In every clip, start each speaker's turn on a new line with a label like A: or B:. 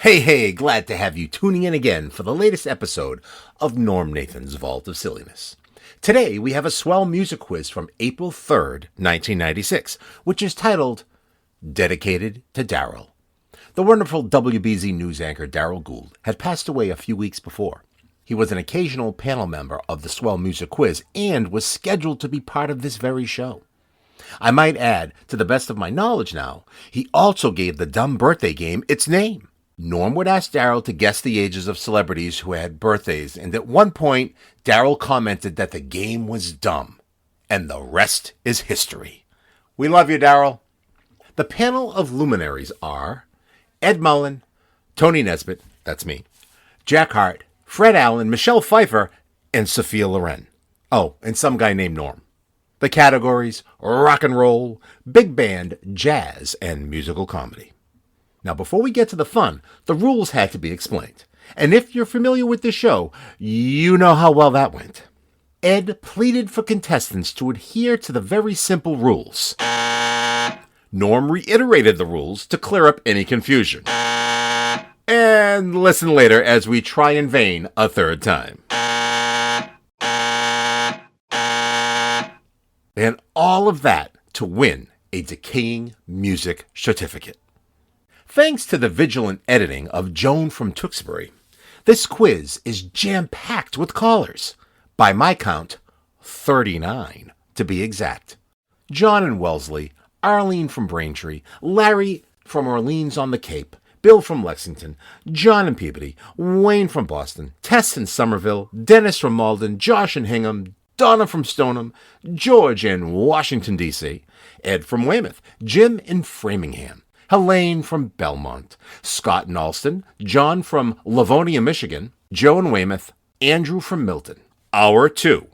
A: Hey, glad to have you tuning in again for the latest episode of Norm Nathan's Vault of Silliness. Today we have a swell music quiz from April 3rd, 1996, which is titled Dedicated to Darrell. The wonderful WBZ news anchor Darrell Gould had passed away a few weeks before. He was an occasional panel member of the swell music quiz and was scheduled to be part of this very show. I might add, to the best of my knowledge now, he also gave the dumb birthday game its name. Norm would ask Darrell to guess the ages of celebrities who had birthdays, and at one point, Darrell commented that the game was dumb, and the rest is history. We love you, Darrell. The panel of luminaries are Ed Mullen, Tony Nesbitt, that's me, Jack Harte, Fred Allen, Michelle Pfeiffer, and Sophia Loren. Oh, and some guy named Norm. The categories: rock and roll, big band, jazz, and musical comedy. Now, before we get to the fun, the rules had to be explained. And if you're familiar with the show, you know how well that went. Ed pleaded for contestants to adhere to the very simple rules. Norm reiterated the rules to clear up any confusion. And listen later as we try in vain a third time. And all of that to win a Decaying Music Certificate. Thanks to the vigilant editing of Joan from Tewksbury, this quiz is jam-packed with callers. By my count, 39 to be exact. John in Wellesley, Arlene from Braintree, Larry from Orleans on the Cape, Bill from Lexington, John in Peabody, Wayne from Boston, Tess in Somerville, Dennis from Malden, Josh in Hingham, Donna from Stoneham, George in Washington, D.C., Ed from Weymouth, Jim in Framingham, Helene from Belmont, Scott in Alston, John from Livonia, Michigan, Joe in Weymouth, Andrew from Milton. Hour 2.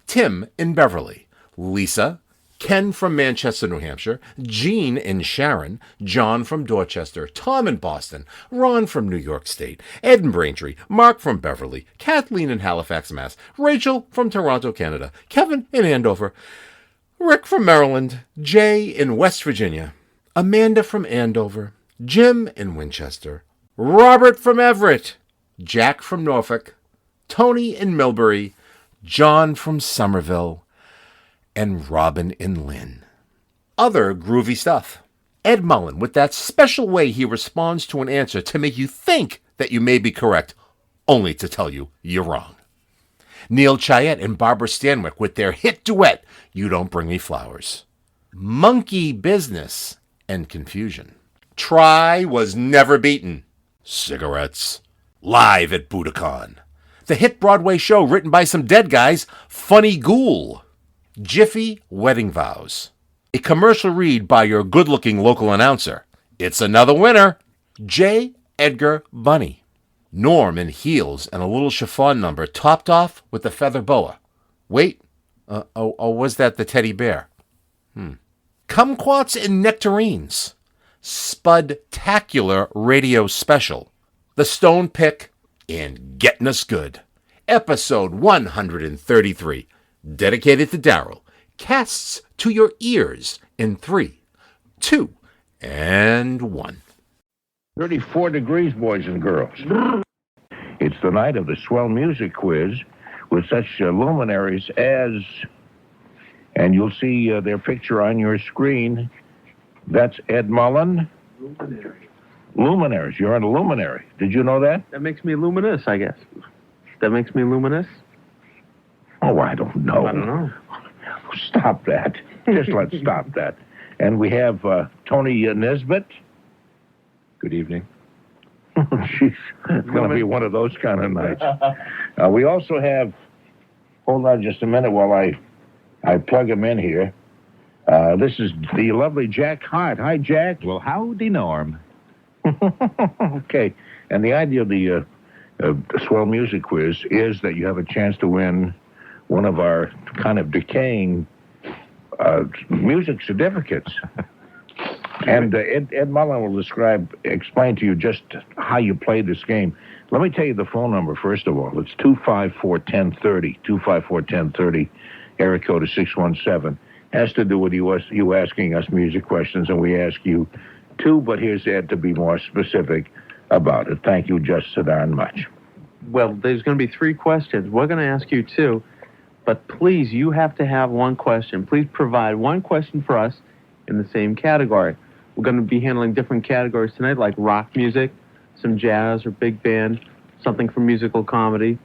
A: Tim in Beverly, Lisa, Ken from Manchester, New Hampshire, Jean in Sharon, John from Dorchester, Tom in Boston, Ron from New York State, Ed in Braintree, Mark from Beverly, Kathleen in Halifax, Mass., Rachel from Toronto, Canada, Kevin in Andover, Rick from Maryland, Jay in West Virginia, Amanda from Andover, Jim in Winchester, Robert from Everett, Jack from Norfolk, Tony in Millbury, John from Somerville, and Robin in Lynn. Other groovy stuff. Ed Mullen, with that special way he responds to an answer to make you think that you may be correct, only to tell you you're wrong. Neil Chiat and Barbara Stanwyck with their hit duet, You Don't Bring Me Flowers. Monkey Business and Confusion. Try was never beaten. Cigarettes. Live at Budokan. The hit Broadway show written by some dead guys, Funny Ghoul. Jiffy Wedding Vows. A commercial read by your good-looking local announcer. It's another winner. J. Edgar Bunny. Norm in heels and a little chiffon number topped off with the feather boa. Wait. Was that the teddy bear? Kumquats and Nectarines. Spudtacular radio special. The Stone Pick and Getting Us Good. Episode 133. Dedicated to Darrell. Casts to your ears in 3, 2, and 1.
B: 34 degrees, boys and girls. It's the night of the Swell Music Quiz with such luminaries as, and you'll see their picture on your screen. That's Ed Mullen. Luminaries. You're a luminary. Did you know that?
C: That makes me luminous, I guess. That makes me luminous?
B: Oh, I don't know.
C: I don't know.
B: Stop that. Just let's stop that. And we have Tony Nesbitt.
C: Good evening.
B: She's going to be one of those kind of nights. We also have, hold on just a minute while I plug him in here. This is the lovely Jack Harte. Hi, Jack.
D: Well, howdy, Norm.
B: Okay. And the idea of the Swell Music Quiz is that you have a chance to win one of our kind of decaying music certificates. And Ed Mullen will explain to you just how you play this game. Let me tell you the phone number, first of all. It's 254-1030, 254-1030, area code is 617. Has to do with you asking us music questions, and we ask you two, but here's Ed to be more specific. about it. Thank you just so darn much.
C: Well, there's going to be 3 questions. We're going to ask you 2, but please, you have to have 1 question. Please provide 1 question for us in the same category. We're going to be handling different categories tonight, like rock music, some jazz or big band, something from musical comedy.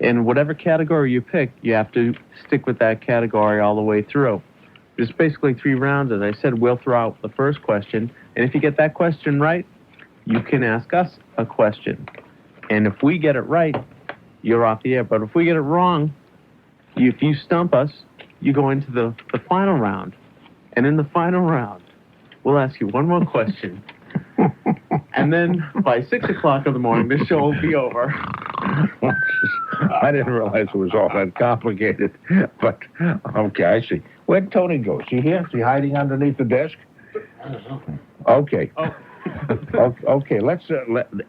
C: In whatever category you pick, you have to stick with that category all the way through. There's basically 3 rounds. As I said, we'll throw out the first question, and if you get that question right, you can ask us a question. And if we get it right, you're off the air. But if we get it wrong, if you stump us, you go into the final round. And in the final round, we'll ask you 1 more question. And then by 6 o'clock in the morning, the show will be over.
B: I didn't realize it was all that complicated. But, okay, I see. Where'd Tony go? Is he here? Is he hiding underneath the desk?
D: I don't know.
B: Okay.
C: Oh.
B: Okay, let's,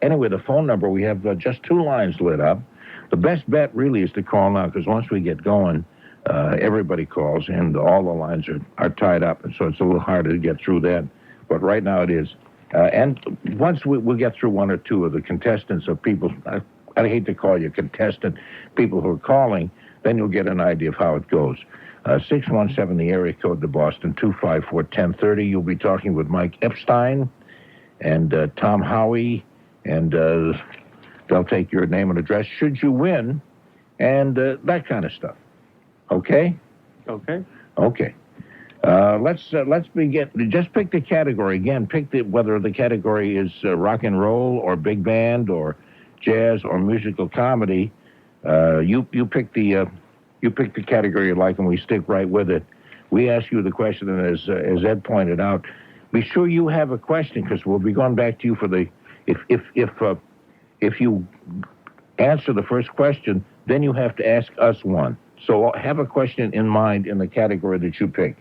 B: anyway, the phone number, we have just 2 lines lit up. The best bet really is to call now, because once we get going, everybody calls, and all the lines are tied up, and so it's a little harder to get through that. But right now it is. And once we'll get through 1 or 2 of the contestants of people, I hate to call you contestant, people who are calling, then you'll get an idea of how it goes. 617, the area code to Boston, 254-1030. You'll be talking with Mike Epstein and Tom Howie, and they'll take your name and address should you win, and that kind of stuff. Okay?
C: Okay.
B: Okay. Let's begin. Just pick the category again. Pick whether the category is rock and roll or big band or jazz or musical comedy. You pick the category you like, and we stick right with it. We ask you the question, and as Ed pointed out, be sure you have a question, because we'll be going back to you for the if you answer the first question, then you have to ask us one. So have a question in mind in the category that you pick.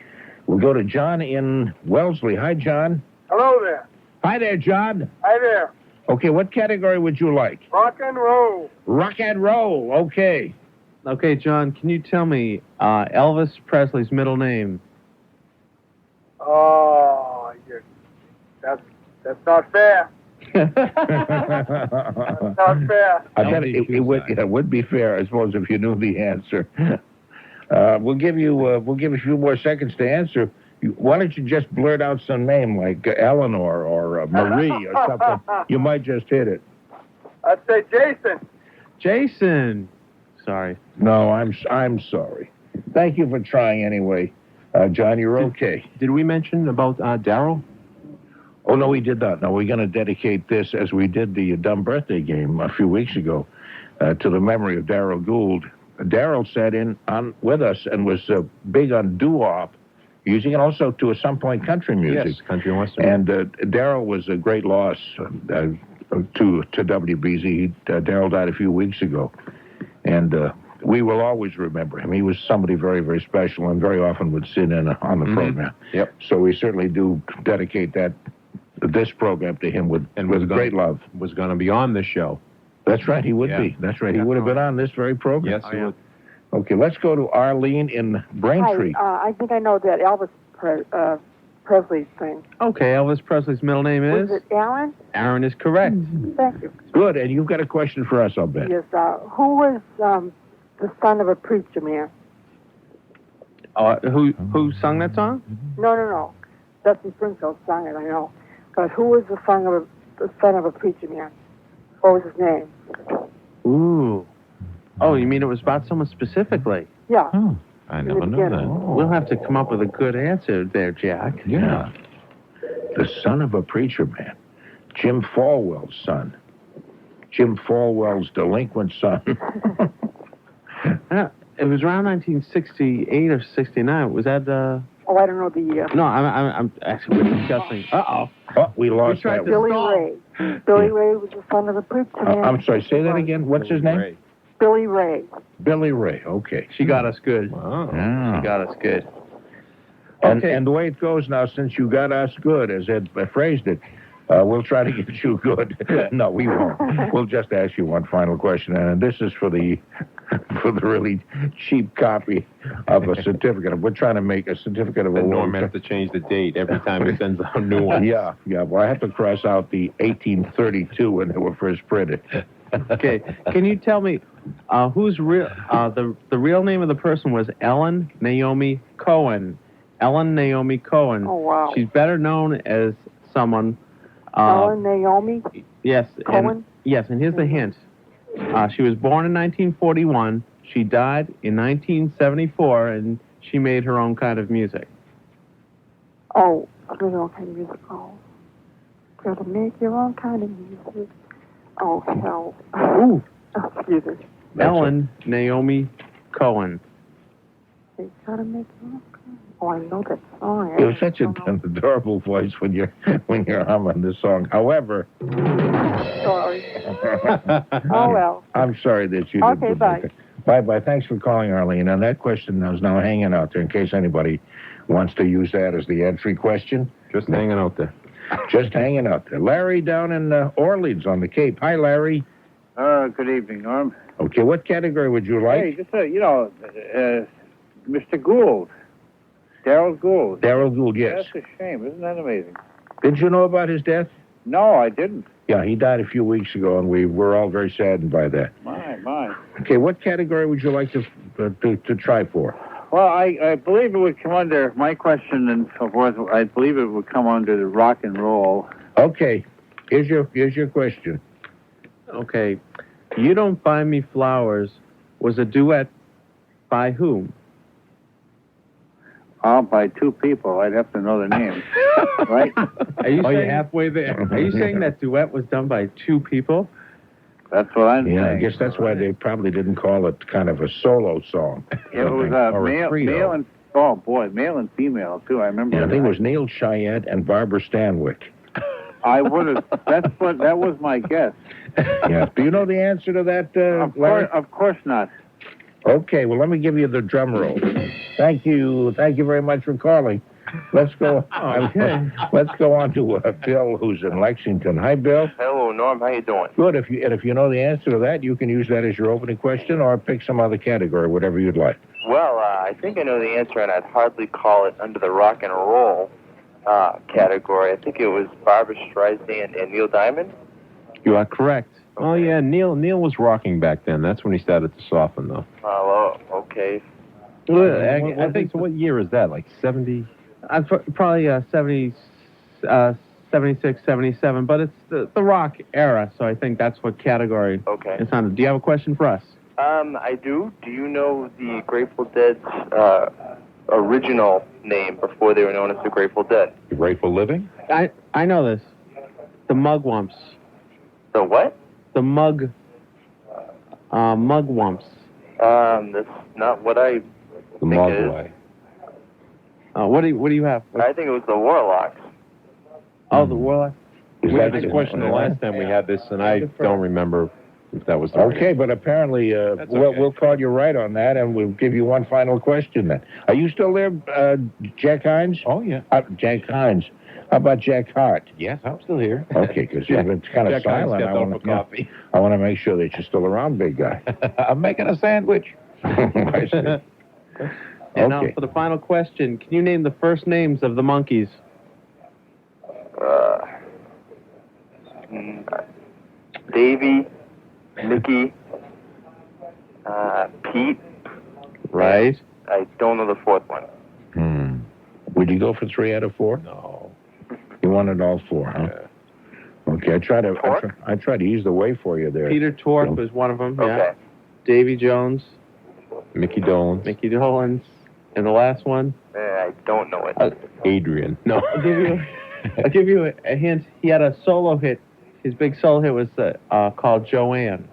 B: We'll go to John in Wellesley. Hi, John.
E: Hello there.
B: Hi there, John.
E: Hi there.
B: Okay, what category would you like?
E: Rock and roll.
B: Rock and roll. Okay.
C: Okay, John, can you tell me Elvis Presley's middle name?
E: Oh, that's not fair. That's not fair.
B: I bet it would be fair, I suppose, if you knew the answer. We'll give you a few more seconds to answer. Why don't you just blurt out some name like Eleanor or Marie or something? You might just hit it.
E: I'd say Jason.
C: Jason. Sorry.
B: No, I'm sorry. Thank you for trying anyway. John, you're okay.
D: Did we mention about Darrell?
B: Oh, no, we did not. No, we're going to dedicate this, as we did the Dumb Birthday game a few weeks ago, to the memory of Darrell Gould. Darrell sat in with us and was big on doo-wop music, and also to some point country music.
D: Yes, country and western.
B: And Darrell was a great loss to WBZ. Darrell died a few weeks ago, and we will always remember him. He was somebody very, very special, and very often would sit in on the program.
D: Yep.
B: So we certainly do dedicate this program to him with great love.
D: Was going to be on this show.
B: That's right, he would be. That's right, he would have been on this very program.
D: Yes, he would.
B: Okay, let's go to Arlene in Braintree.
F: Hi, I think I know that Elvis Presley thing.
C: Okay, Elvis Presley's middle name is?
F: Was it Aaron?
C: Aaron is correct.
F: Thank you.
B: Good, and you've got a question for us, I'll bet.
F: Yes, who was the son of a preacher man?
C: Who sung that song?
F: No. Dusty Springfield sung it, I know. But who was the son of a preacher man? What was his name?
C: Ooh. Oh, you mean it was about someone specifically?
F: Yeah.
D: Oh, I never knew that.
C: We'll have to come up with a good answer there, Jack.
B: Yeah. The son of a preacher man. Jim Falwell's son. Jim Falwell's delinquent son.
C: It was around 1968 or 69. Was that
F: Oh, I don't know the year.
C: No, I'm actually discussing.
B: Oh, we lost that one.
F: Billy Ray. Billy Ray was the son of a preacher man.
B: I'm sorry, say that again. What's his name?
F: Billy Ray.
B: Billy Ray, okay.
C: She got us good.
D: Wow.
B: Yeah.
C: She got us good.
B: And the way it goes now, since you got us good, as Ed phrased it, We'll try to get you good. No, we won't. We'll just ask you one final question, and this is for the really cheap copy of a certificate. We're trying to make a certificate of
D: And
B: award.
D: Norm has to change the date every time he sends out a new one.
B: Yeah. Well, I have to cross out the 1832 when they were first printed.
C: Okay. Can you tell me who's real? The real name of the person was Ellen Naomi Cohen. Ellen Naomi Cohen.
F: Oh, wow.
C: She's better known as someone.
F: Ellen Naomi
C: Yes.
F: Cohen?
C: And here's the hint. She was born in 1941. She died in 1974, and she made her own kind of music.
F: Oh, there's all kind of music. Oh, gotta make your own kind of music. Oh, hell.
C: Ooh.
F: Excuse me.
C: Ellen Naomi Cohen.
F: You gotta make your own kind. Oh, I know that song.
B: You have such an adorable voice when you're humming this song. However,
F: Sorry. Oh, well.
B: I'm sorry that you
F: Okay,
B: didn't.
F: bye.
B: Bye. Thanks for calling, Arlene. And that question is now hanging out there in case anybody wants to use that as the entry question.
D: Just hanging out there.
B: Just hanging out there. Larry down in Orleans on the Cape. Hi, Larry.
E: Good evening, Norm.
B: Okay, what category would you like?
E: Hey, just, Mr. Gould. Darrell Gould.
B: Darrell Gould, yes.
E: That's a shame. Isn't that amazing?
B: Did you know about his death?
E: No, I didn't.
B: Yeah, he died a few weeks ago, and we were all very saddened by that.
E: My.
B: Okay, what category would you like to try for?
E: Well, I believe it would come under, my question and so forth, I believe it would come under the rock and roll.
B: Okay, here's your question.
C: Okay. You Don't Buy Me Flowers was a duet by whom?
E: By two people. I'd have to know their names. Right?
C: Are you saying, halfway there? Are you saying that duet was done by two people?
E: That's what I'm saying.
B: Yeah, I guess that's why they probably didn't call it kind of a solo song.
E: It was male and, male and female, too. I remember.
B: Yeah, I think it was Neil Cheyette and Barbara Stanwyck.
E: I would have, that was my guess.
B: Yeah. Do you know the answer to that, Larry?
E: Of course not.
B: Okay, well, let me give you the drum roll. Thank you very much for calling. Let's go. Let's go on to Bill, who's in Lexington. Hi, Bill.
G: Hello, Norm. How you doing?
B: Good. If you know the answer to that, you can use that as your opening question, or pick some other category, whatever you'd like.
G: Well, I think I know the answer, and I'd hardly call it under the rock and roll category. I think it was Barbra Streisand and Neil Diamond.
C: You are correct.
D: Okay. Oh, yeah, Neil was rocking back then. That's when he started to soften, though.
G: Oh, okay.
C: I think
D: so. What year is that? Like 70?
C: probably 70, 76, 77, but it's the rock era, so I think that's what category it's under. Do you have a question for us?
G: I do. Do you know the Grateful Dead's original name before they were known as the Grateful Dead?
D: The Grateful Living?
C: I know this. The Mugwumps.
G: The what?
C: The Mugwumps.
G: That's not what I
D: The
G: think it is.
D: Mogwai.
C: What do you have?
G: I think it was the Warlocks.
C: Oh, the Warlock.
D: We had this question the last time we had this, and I don't remember if that was the right
B: Okay, but apparently, we'll call you right on that, and we'll give you one final question then. Are you still there, Jack Hines?
D: Oh, yeah.
B: Jack Hines. How about Jack Harte?
D: Yes, I'm still here.
B: Okay, because you've been kind of
D: Jack Hines
B: silent.
D: stepped out for coffee.
B: I want to make sure that you're still around, big guy.
D: I'm making a sandwich.
B: I see.
C: And now for the final question, can you name the first names of the monkeys?
G: Davy, Mickey, Pete.
C: Right.
G: I don't know the fourth one.
B: Would you go for 3 out of 4?
D: No.
B: You wanted all 4, huh?
D: Yeah.
B: Okay, I try to ease the way for you there.
C: Peter Tork was one of them.
G: Okay.
C: Yeah. Davy Jones,
D: Mickey Dolan.
C: Mickey Dolenz, and the last one.
G: I don't know it.
D: Adrian. No.
C: I'll give you a hint. He had a solo hit. His big solo hit was called Joanne.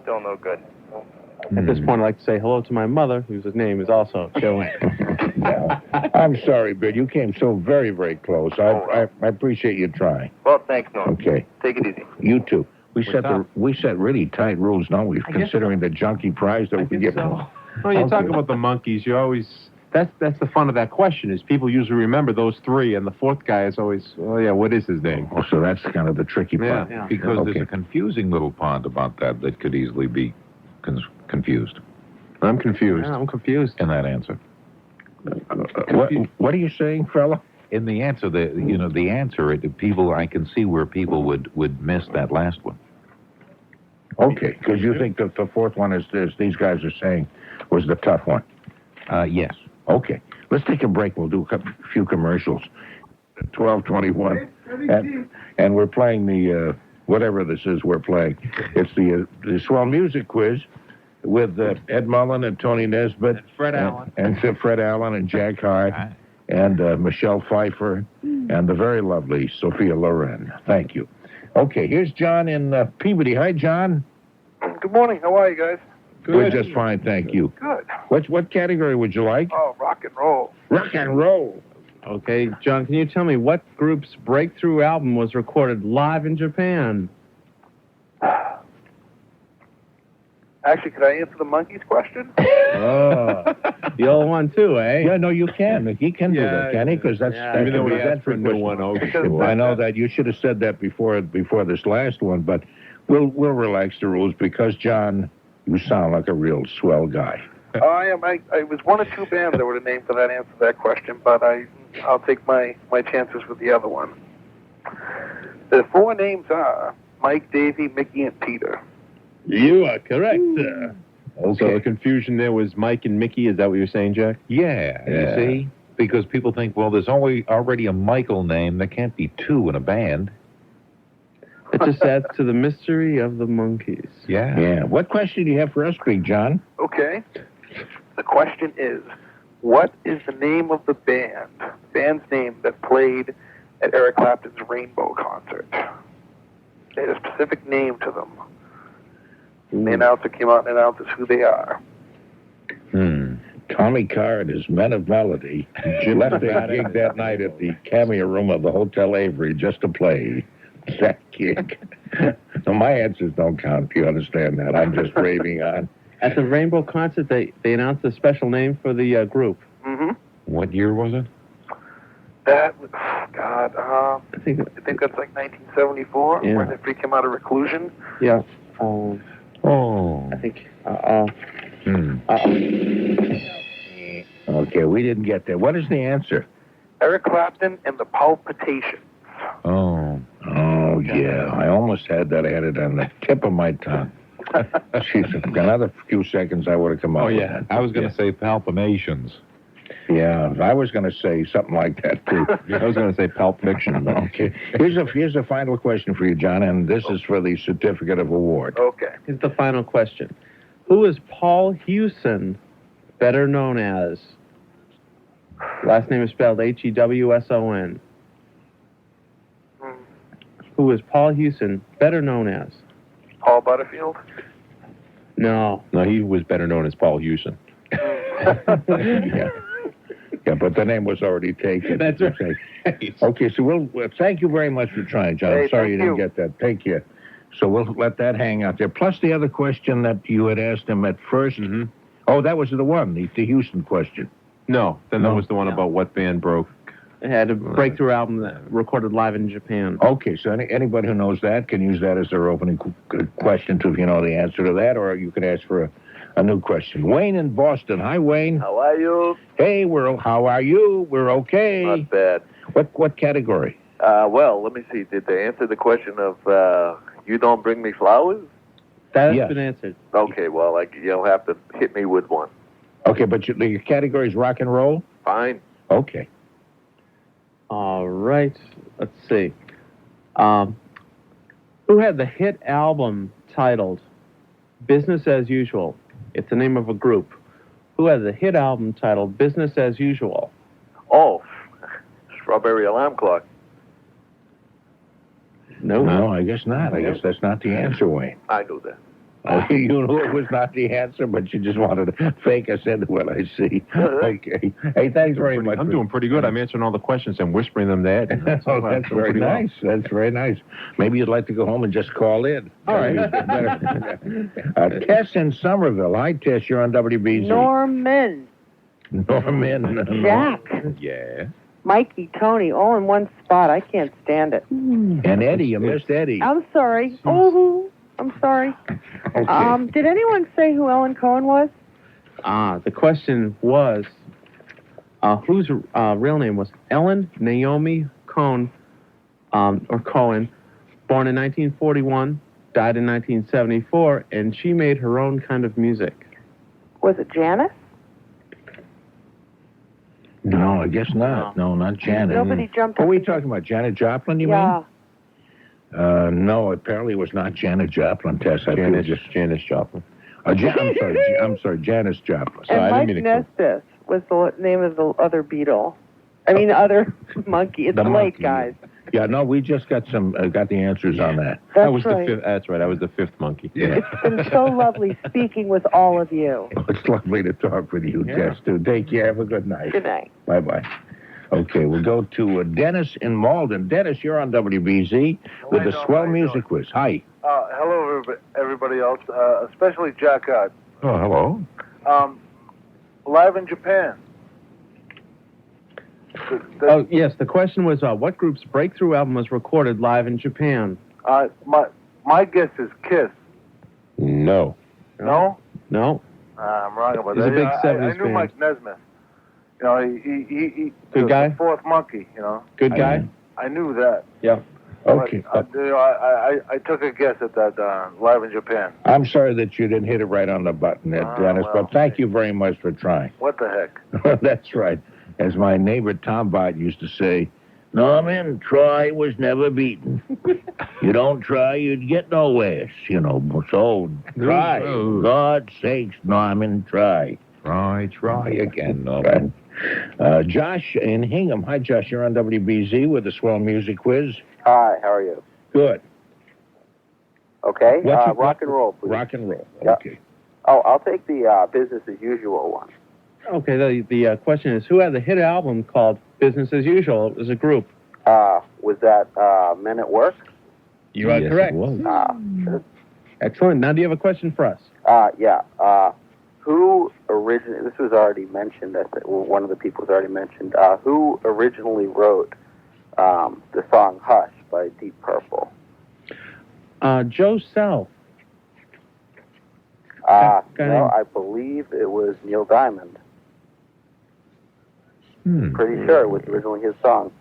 G: Still no good.
C: At this point, I'd like to say hello to my mother, whose name is also Joanne.
B: I'm sorry, Bill. You came so very, very close. I appreciate you trying.
G: Well, thanks, Norm.
B: Okay.
G: Take it easy.
B: You too. We set really tight rules, don't we? Considering the junky prize that we give.
D: Well, you talk about the monkeys, you always That's the fun of that question, is people usually remember those three, and the fourth guy is always, oh, yeah, what is his name?
B: Oh, so that's kind of the tricky part.
D: Yeah.
H: Because
B: Okay.
H: there's a confusing little part about that could easily be confused
D: I'm confused.
C: Yeah, I'm confused.
H: in that answer.
B: What are you saying, fella?
H: In the answer, I can see where people would miss that last one.
B: Okay, because you think that the fourth one is these guys are saying was the tough one.
H: Yes.
B: Okay, let's take a break. We'll do a few commercials. 12:21, and we're playing the whatever this is we're playing. It's the Swell Music Quiz with Ed Mullen and Tony Nesbitt,
C: And Fred Allen.
B: and Fred Allen and Jack Harte, and Michelle Pfeiffer, and the very lovely Sophia Loren. Thank you. Okay, here's John in Peabody. Hi, John.
I: Good morning. How are you guys?
B: We're just fine, thank you.
I: Good.
B: What category would you like?
I: Oh, rock and roll.
B: Rock and roll.
C: Okay, John, can you tell me what group's breakthrough album was recorded live in Japan?
I: Actually, could I answer the Monkeys question?
C: Oh, the old one too, eh?
B: Yeah, no, you can. He can do that, can he? Because that's
D: Even though we asked for a new one,
B: I know that. You should have said that before this last one, but we'll relax the rules because, John, you sound like a real swell guy.
I: I am. I was one of two bands that would have named for that answer to that question, but I'll take my chances with the other one. The four names are Mike, Davey, Mickey, and Peter.
C: You are correct, sir.
D: So the confusion there was Mike and Mickey. Is that what you're saying, Jack?
H: Yeah, you see? Because people think, well, there's already a Michael name. There can't be two in a band.
C: It just adds to the mystery of the Monkeys.
H: Yeah.
B: Yeah. What question do you have for us, Big John?
I: Okay. The question is, what is the name of the band's name that played at Eric Clapton's Rainbow concert? They had a specific name to them. The announcer came out and announced who they are.
B: Tommy Carr and his Men of Melody left their gig that night at the Cameo Room of the Hotel Avery just to play that gig. So my answers don't count. You understand that? I'm just raving on.
C: At the Rainbow concert, they announced a special name for the group.
I: Mm-hmm.
H: What year was it?
I: That was, God, I think that's like 1974,
C: Yeah.
I: when they came out of reclusion.
C: Yeah.
H: Oh.
C: I think.
B: Okay, we didn't get there. What is the answer?
I: Eric Clapton and the Palpitations.
H: Oh.
B: Oh, yeah. I almost had that. I had it on the tip of my tongue. Jeez, another few seconds I would have come up with that.
H: I was going to say Palpitations.
B: Yeah, I was going to say something like that, too.
D: I was going to say Pulp Fiction. But
B: Okay. Here's a final question for you, John, and this is for the Certificate of Award.
I: Okay.
C: Here's the final question. Who is Paul Hewson, better known as? Last name is spelled Hewson. Who is Paul Hewson, better known as?
I: Paul Butterfield.
C: No.
D: no, he was better known as Paul Hewson.
B: Yeah, but the name was already taken.
C: That's right.
B: Okay, so we'll thank you very much for trying, John.
I: Hey,
B: I'm sorry you
I: thank
B: didn't get that. Thank you. So we'll let that hang out there. Plus the other question that you had asked him at first.
D: Mm-hmm.
B: Oh, that was the one, the Houston question.
D: No, then
B: No.
D: there was the one about what band broke.
C: It had a breakthrough album that recorded live in Japan.
B: Okay, so anybody who knows that can use that as their opening question to, if you know the answer to that, or you can ask for a new question. Wayne in Boston. Hi, Wayne.
G: How are you?
B: Hey, how are you? We're okay.
G: Not bad.
B: What category?
G: Well, let me see. Did they answer the question of you don't bring me flowers?
C: That has
B: Yes.
C: been answered.
G: Okay, well, you'll have to hit me with one.
B: Okay, but your category is rock and roll?
G: Fine.
B: Okay.
C: All right. Let's see. Who had the hit album titled Business as Usual? It's the name of a group. Who had the hit album titled Business as Usual?
G: Oh, Strawberry Alarm Clock.
C: No.
B: No, I guess not. I guess that's not the answer, Wayne.
G: I knew that.
B: You knew it was not the answer, but you just wanted to fake us into what I see. Okay. Hey, thanks very much.
D: I'm doing pretty good. I'm answering all the questions and whispering them to Ed.
B: Oh, that's very nice. That's very nice. Maybe you'd like to go home and just call in.
C: All right.
B: Tess in Somerville. Hi, Tess. You're on WBZ.
F: Norman.
B: Norman.
J: Jack.
H: Yeah.
J: Mikey, Tony, all in one spot. I can't stand it.
B: And Eddie, you missed Eddie.
J: I'm sorry. Oh, I'm sorry.
B: Okay.
J: Did anyone say who Ellen Cohen was?
C: The question was, whose real name was Ellen Naomi Cohen, or Cohen, born in 1941, died in 1974, and she made her own kind of music.
J: Was it Janis?
B: No, I guess not. No, not Janet.
J: Nobody jumped
B: What
J: up.
B: are we talking about? Janet Joplin, you
J: Yeah.
B: mean? No, apparently it was not Janet Joplin, Tess. I feel just
D: Janis Joplin.
B: I'm sorry, Janis Joplin.
J: And
D: I
J: Mike
D: didn't mean to
J: Nesbitt was the name of the other Beatle. I mean, other monkey. It's
B: The
J: late,
B: monkey.
J: guys.
B: Yeah, no, we just got the answers on that.
J: That's right.
D: That's right. I was the fifth monkey.
B: Yeah.
J: It's been so lovely speaking with all of you.
B: It's lovely to talk with you, Tess, too. Take care. Have a good night.
J: Good night.
B: Bye-bye. Okay, we'll go to Dennis in Malden. Dennis, you're on WBZ with the Swell Music Quiz. Hi.
K: Hello, everybody else, especially Jack Ott.
B: Oh, hello.
K: Live in Japan.
C: Oh, yes, the question was, what group's breakthrough album was recorded live in Japan?
K: My guess is Kiss.
D: No.
K: No?
C: No.
K: I'm wrong about
C: He's
K: that.
C: a big
K: I
C: 70s
K: knew
C: fan.
K: Mike Nesmith. You know, he
C: Good
K: the
C: guy?
K: fourth monkey, you know.
C: Good guy?
K: I knew that.
C: Yeah.
B: Okay.
K: But, I took a guess at that live in Japan.
B: I'm sorry that you didn't hit it right on the button, Dennis,
K: well,
B: but thank you very much for trying.
K: What the heck?
B: That's right. As my neighbor Tom Bott used to say, Norman, try was never beaten. You don't try, you'd get nowhere. You know, so try.
H: Oh.
B: God's sakes, Norman, try.
H: Try again, Norman.
B: Right. Josh in Hingham. Hi, Josh. You're on WBZ with the Swell Music Quiz.
L: Hi, how are you?
B: Good.
L: Okay,
B: What's your-
L: rock and roll, please.
B: Rock and roll.
L: Yeah.
B: Okay.
L: Oh, I'll take the business as usual one.
C: Okay, the question is, who had the hit album called Business as Usual? It was a group.
L: Was that Men at Work?
C: You are correct. Excellent. Now, do you have a question for us?
L: Yeah. Who originally, this was already mentioned, I think, well, one of the people was already mentioned, who originally wrote the song Hush by Deep Purple?
C: Joe Self.
L: No, I believe it was Neil Diamond. Pretty sure it was originally his song.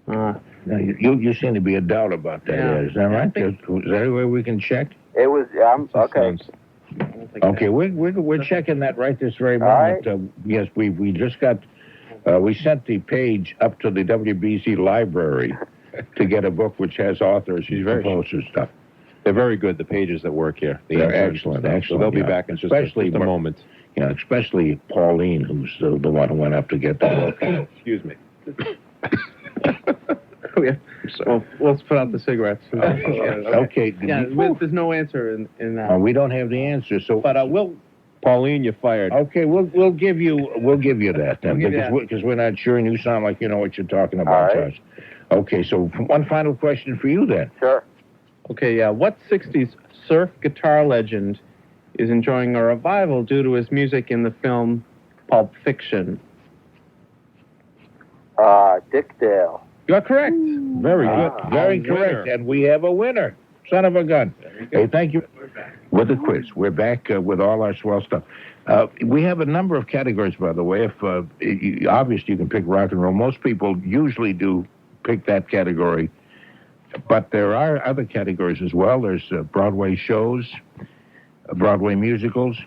B: Now, you seem to be a doubt about that.
C: Yeah.
B: Is that right? Is there any way we can check?
L: It was, okay.
B: Okay, we're checking that right this very moment. Yes, we just got, we sent the page up to the WBC library to get a book which has authors and composers stuff.
D: They're very good, the pages that work here.
B: They're excellent, excellent.
D: So they'll be back in just a moment.
B: You know, especially Pauline, who's the one who went up to get the book.
D: Excuse me.
C: Well, let's put out the cigarettes.
B: Okay.
C: Yeah, there's no answer in that.
B: We don't have the answer, so.
C: But we'll.
D: Pauline, you're fired.
B: Okay, we'll give you that then, because we're not sure, and you sound like you know what you're talking about, Josh. Okay, so one final question for you then.
L: Sure.
C: Okay, what 60s surf guitar legend is enjoying a revival due to his music in the film Pulp Fiction?
L: Dick Dale.
C: You are correct.
B: Very good. Very correct. And we have a winner. Son of a gun. Hey, thank you. With the quiz. We're back with all our swell stuff. We have a number of categories, by the way. If obviously you can pick rock and roll. Most people usually do pick that category. But there are other categories as well. There's Broadway shows, Broadway musicals,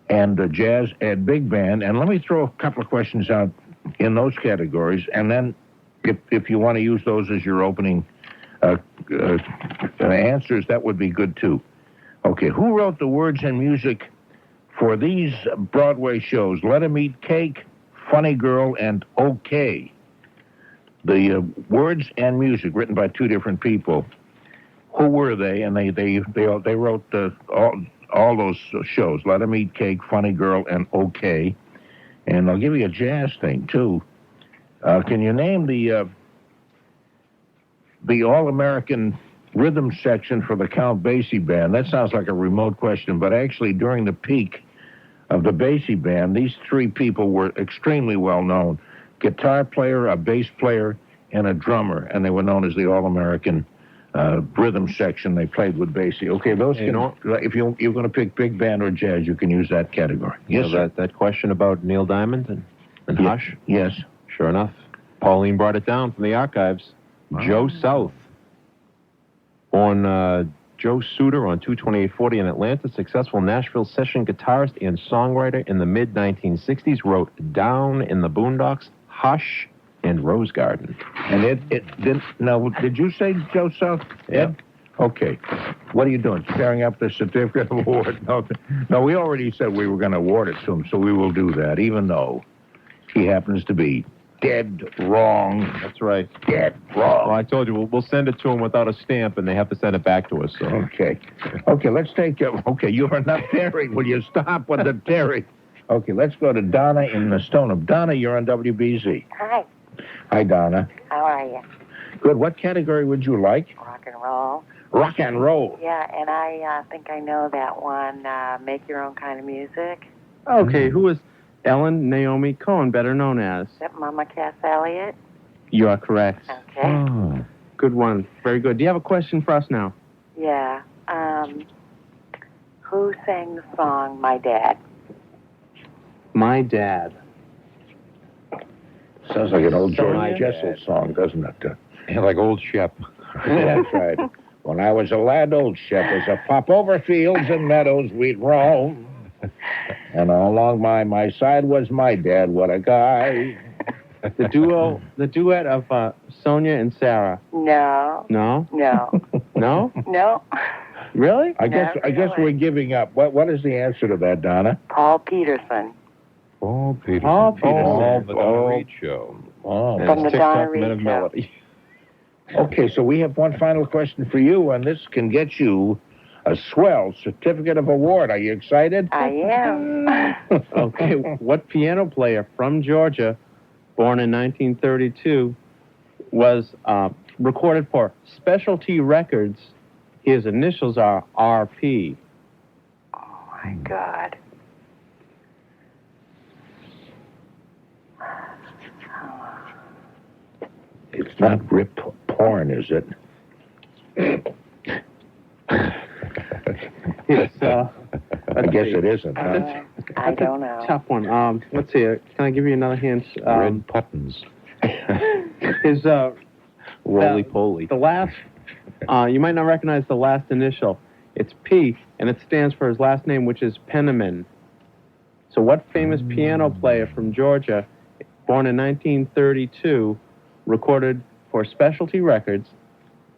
B: and jazz and big band. And let me throw a couple of questions out in those categories. And then if you want to use those as your opening answers, that would be good too. Okay, who wrote the words and music for these Broadway shows? Let 'Em Eat Cake, Funny Girl, and OK. The words and music written by two different people. Who were they? And they wrote all those shows. Let 'Em Eat Cake, Funny Girl, and OK. And I'll give you a jazz thing too. Can you name the All-American rhythm section for the Count Basie Band? That sounds like a remote question, but actually during the peak of the Basie band. These three people were extremely well known. Guitar player, a bass player, and a drummer, and they were known as the All-American rhythm section. They played with Basie. Okay, those can, if you're going to pick big band or jazz, you can use that category. Yes, sir.
D: That question about Neil Diamond and Hush?
B: Yes.
D: Sure enough. Pauline brought it down from the archives. Joe South. On Joe Suter on 22840 in Atlanta, successful Nashville session guitarist and songwriter in the mid-1960s, wrote Down in the Boondocks, Hush, and Rose Garden.
B: And did you say Joe South?
D: Yeah.
B: Okay. What are you doing? Tearing up the certificate of award? No, we already said we were going to award it to him, so we will do that, even though he happens to be dead wrong.
D: That's right.
B: Dead wrong.
D: Well, I told you, we'll send it to them without a stamp, and they have to send it back to us. So.
B: Okay. Okay, let's take... Okay, you are not tearing. Will you stop with the tearing? Okay, let's go to Donna in the Stoneham. Donna, you're on WBZ.
M: Hi.
B: Hi, Donna.
M: How are you?
B: Good. What category would you like?
M: Rock and roll.
B: Rock and roll.
M: Yeah, and I think I know that one, Make Your Own Kind of Music.
C: Okay, who is Ellen Naomi Cohen, better known as?
M: Is that Mama Cass Elliott?
C: You are correct.
M: Okay.
C: Oh, good one. Very good. Do you have a question for us now?
M: Yeah. Who sang the song My Dad?
C: My Dad.
B: Sounds like an old George Jessel song, doesn't it?
H: Yeah, like Old Shep.
B: That's right. When I was a lad, Old Shep was a pop over fields and meadows we'd roam. And all along my side was my dad. What a guy.
C: The duet of Sonia and Sarah.
M: No.
C: No?
M: No.
C: No?
M: No.
C: Really?
B: I guess we're giving up. What is the answer to that, Donna?
M: Paul Peterson.
H: Paul Peterson.
C: Paul Peterson.
H: The Donna Reed Show.
B: Oh.
M: From the Donna Reed Show.
C: Melody.
B: Okay, so we have one final question for you, and this can get you a swell certificate of award. Are you excited?
M: I am.
C: Okay, what piano player from Georgia, born in 1932, was recorded for Specialty Records? His initials are RP.
M: Oh, my God.
B: It's not Rip Porn, is it?
C: It's,
B: I guess it isn't. Huh?
M: I don't know.
C: Tough one. Let's see. Can I give you another hint?
H: Red Puttons.
C: His
H: Roly-poly.
C: The last, you might not recognize the last initial. It's P, and it stands for his last name, which is Penniman. So what famous piano player from Georgia, born in 1932, recorded for Specialty Records,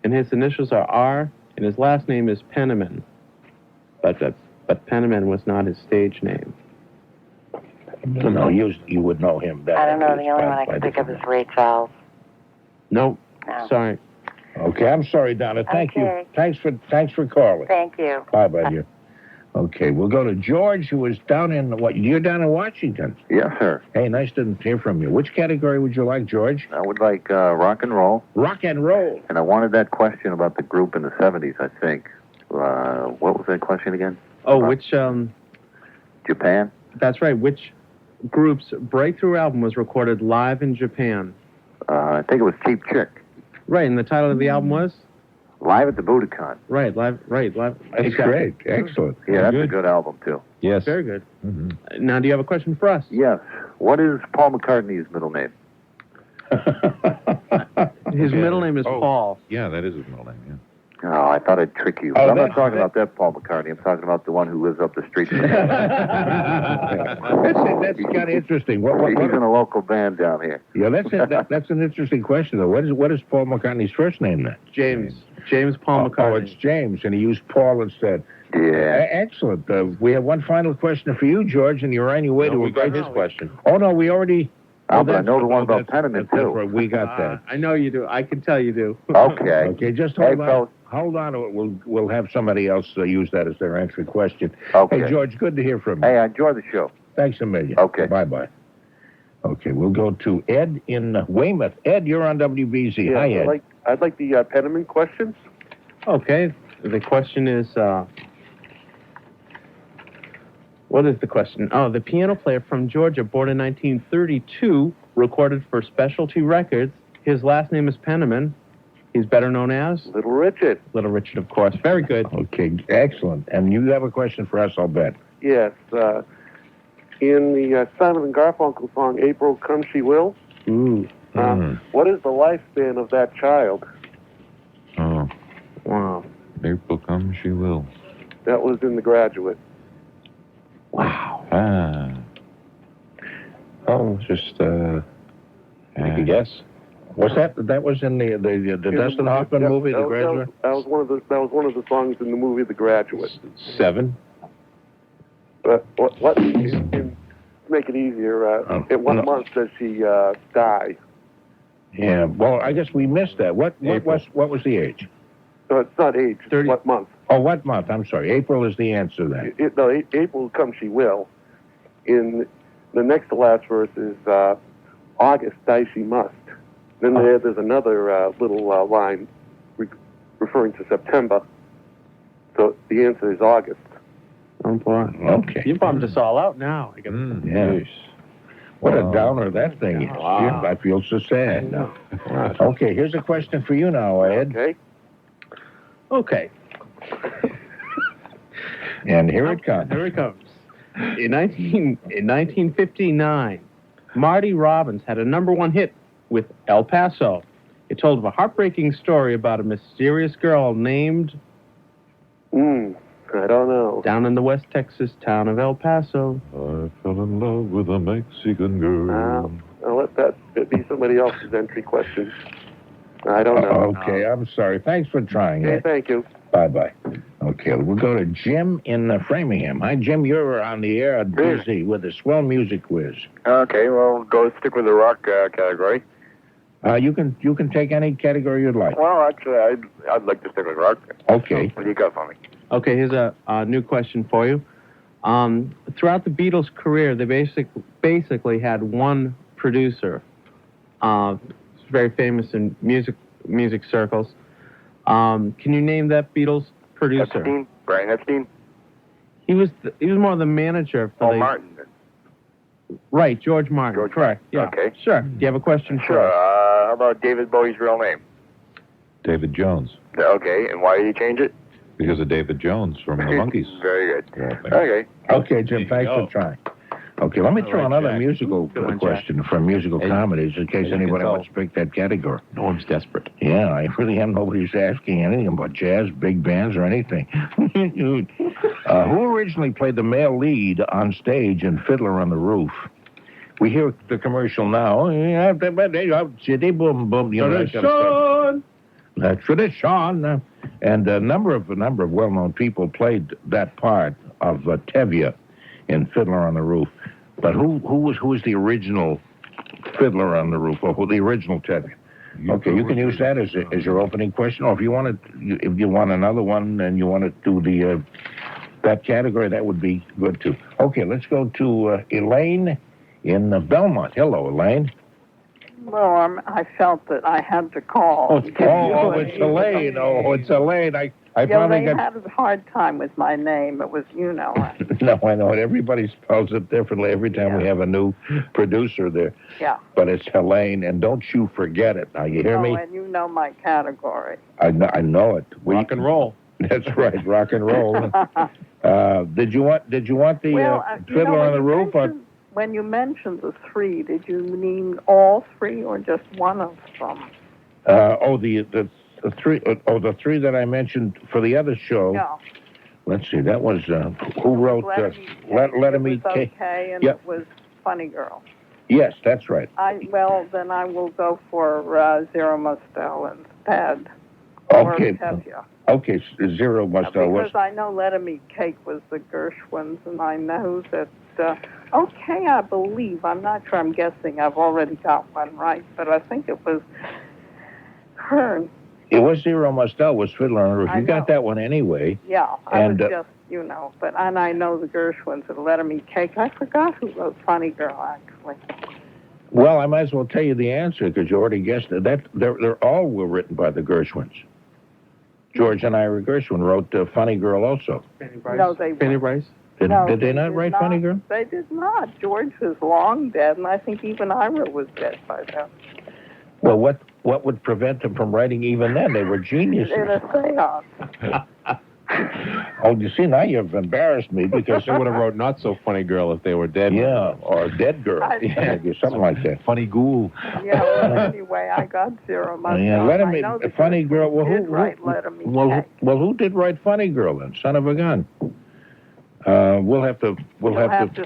C: and his initials are R, and his last name is Penniman. But Penniman was not his stage name.
B: No, you would know him better.
M: I don't know. The only one I can think of is Ray Charles.
C: Nope.
M: No.
C: Sorry.
B: Okay, I'm sorry, Donna. Thank you. Thanks for calling.
M: Thank you.
B: Bye, dear. Okay, we'll go to George, who is down in, you're down in Washington?
K: Yes, sir.
B: Hey, nice to hear from you. Which category would you like, George?
K: I would like rock and roll.
B: Rock and roll.
K: And I wanted that question about the group in the 70s, I think. What was that question again?
C: Oh, which,
K: Japan?
C: That's right. Which group's breakthrough album was recorded live in Japan?
K: I think it was Cheap Trick.
C: Right, and the title of the album was?
K: Live at the Budokan.
C: Right, live.
B: That's great. Excellent.
K: Yeah, that's a good album, too.
H: Yes.
C: Very good. Mm-hmm. Now, do you have a question for us?
K: Yes. What is Paul McCartney's middle name?
C: His middle name is Paul.
H: Yeah, that is his middle name, yeah.
K: Oh, I thought I'd trick you. I'm not talking about that Paul McCartney. I'm talking about the one who lives up the street from me.
B: That's kind of interesting.
K: He's in a local band down here.
B: Yeah, that's an interesting question, though. What is Paul McCartney's first name, then?
C: James Paul McCartney.
B: Oh, it's James, and he used Paul instead.
K: Yeah.
B: Excellent. We have one final question for you, George, and you're on your way to
H: we got his question.
B: Oh, no, we already...
K: but I know the one about Penniman, too.
B: Right. We got that.
C: I know you do. I can tell you do.
K: Okay.
B: Okay, just hold on. Hold on. We'll have somebody else use that as their answer question.
K: Okay.
B: Hey, George, good to hear from you.
K: Hey, I enjoy the show.
B: Thanks a million.
K: Okay.
B: Bye-bye. Okay, we'll go to Ed in Weymouth. Ed, you're on WBZ.
N: Yeah,
B: Hi, Ed.
N: I'd like the Penniman questions.
C: Okay. The question is, What is the question? Oh, the piano player from Georgia, born in 1932, recorded for Specialty Records. His last name is Penniman. He's better known as?
N: Little Richard.
C: Little Richard, of course. Very good.
B: Okay, excellent. And you have a question for us, I'll bet.
N: Yes. In the Simon and Garfunkel song, April Come She Will, what is the lifespan of that child?
H: Oh.
C: Wow.
H: April come, she will.
N: That was in The Graduate.
B: Wow.
H: Oh, just,
B: Take a guess. Was that was in the Dustin Hoffman movie, The Graduate?
N: That was one of the songs in the movie The Graduate.
B: 7.
N: But what to make it easier, in what month does she die?
B: Yeah. Well, I guess we missed that. What was the age?
N: No, it's not age. It's
C: 30.
N: what month?
B: Oh, what month? I'm sorry. April is the answer then.
N: April Come She Will. In the next to last verse is August Die She Must. Then there's another little line referring to September. So the answer is August.
C: Oh, boy.
B: Okay.
C: You bummed us all out now.
B: Yeah. What a downer that thing is.
C: Wow.
B: I feel so sad now. Okay, here's a question for you now, Ed.
C: Okay.
B: And here it comes.
C: Here it comes. In 1959, Marty Robbins had a #1 hit with El Paso. It told of a heartbreaking story about a mysterious girl named...
N: I don't know.
C: Down in the West Texas town of El Paso.
H: I fell in love with a Mexican girl.
N: I'll let that be somebody else's entry question. I don't know.
B: Okay, I'm sorry. Thanks for trying.
N: Okay, thank you.
B: Bye-bye. Okay, we'll go to Jim in Framingham. Hi, Jim. You're on the air at Disney with a swell music quiz.
O: Okay, well, go stick with the rock category.
B: You can take any category you'd like.
O: Well, actually, I'd like to stick with rock.
B: Okay.
O: What do you got for me?
C: Okay, here's a new question for you. Throughout the Beatles' career, they basically had one producer. It's very famous in music circles. Can you name that Beatles producer?
O: Epstein? Brian Epstein?
C: He was more the manager for
O: Martin.
C: Right, George Martin. Correct. Yeah.
O: Okay.
C: Sure. Do you have a question?
O: Sure. How about David Bowie's real name?
H: David Jones.
O: Okay, and why did he change it?
H: Because of David Jones from the Monkees.
O: Very good.
H: Yeah,
O: okay.
B: Okay, Jim, thanks for trying. Okay, let me throw another musical question from musical comedies in case anybody wants to pick that category.
D: Norm's desperate.
B: Yeah, I really am. Nobody's asking anything about jazz, big bands, or anything. Who originally played the male lead on stage in Fiddler on the Roof? We hear the commercial now. City boom boom. You know, that kind of stuff. That's tradition. And a number of well-known people played that part of Tevye in Fiddler on the Roof. But who was the original Fiddler on the Roof, or who the original Tevye? Okay, you can use that as your opening question, or if you want another one and you want to do that category, that would be good too. Okay, let's go to Elaine in Belmont. Hello, Elaine.
P: Well, I felt that I had to call.
B: It's Elaine. Oh, it's Elaine. I probably
P: they had a hard time with my name. It was,
B: No, I know it. Everybody spells it differently every time we have a new producer there.
P: Yeah.
B: But it's Helene, and don't you forget it. Now, you hear me?
P: And you know my category.
B: I know it.
C: Rock and roll.
B: That's right, rock and roll. Did you want the Fiddler on the Roof?
P: When you mentioned the three, did you mean all three or just one of them?
B: The three. The three that I mentioned for the other show.
P: Yeah.
B: Let's see. That was who wrote "Let Me Take."
P: Okay, and it was Funny Girl.
B: Yes, that's right.
P: Then I will go for Zero Mostel instead.
B: Okay.
P: Or
B: Okay, Zero Mostel was.
P: Because I know "Let Me Cake" was the Gershwins, and I know that. Okay, I believe. I'm not sure. I'm guessing. I've already got one right, but I think it was her.
B: It was Zero Mostel was Fiddler on the Roof. You got that one anyway.
P: Yeah, I was just, and I know the Gershwins and Let Me Cake. I forgot who wrote Funny Girl, actually.
B: Well, I might as well tell you the answer because you already guessed it. They're all were written by the Gershwins. George and Ira Gershwin wrote Funny Girl also.
C: Fanny Bryce?
P: No, they
C: Fanny Bryce?
B: Did they not write Funny Girl?
P: They did not. George was long dead, and I think even Ira was dead by then.
B: Well, what would prevent them from writing even then? They were geniuses.
P: In a seance.
B: Oh, you see, now you've embarrassed me because
D: they would have wrote Not So Funny Girl if they were dead.
B: Yeah, or Dead Girl. Yeah, something like that.
D: Funny Ghoul.
P: Yeah, well, anyway, I got 0 myself.
B: Yeah, Funny Girl. Well, who who did write Funny Girl then? Son of a gun. We'll have to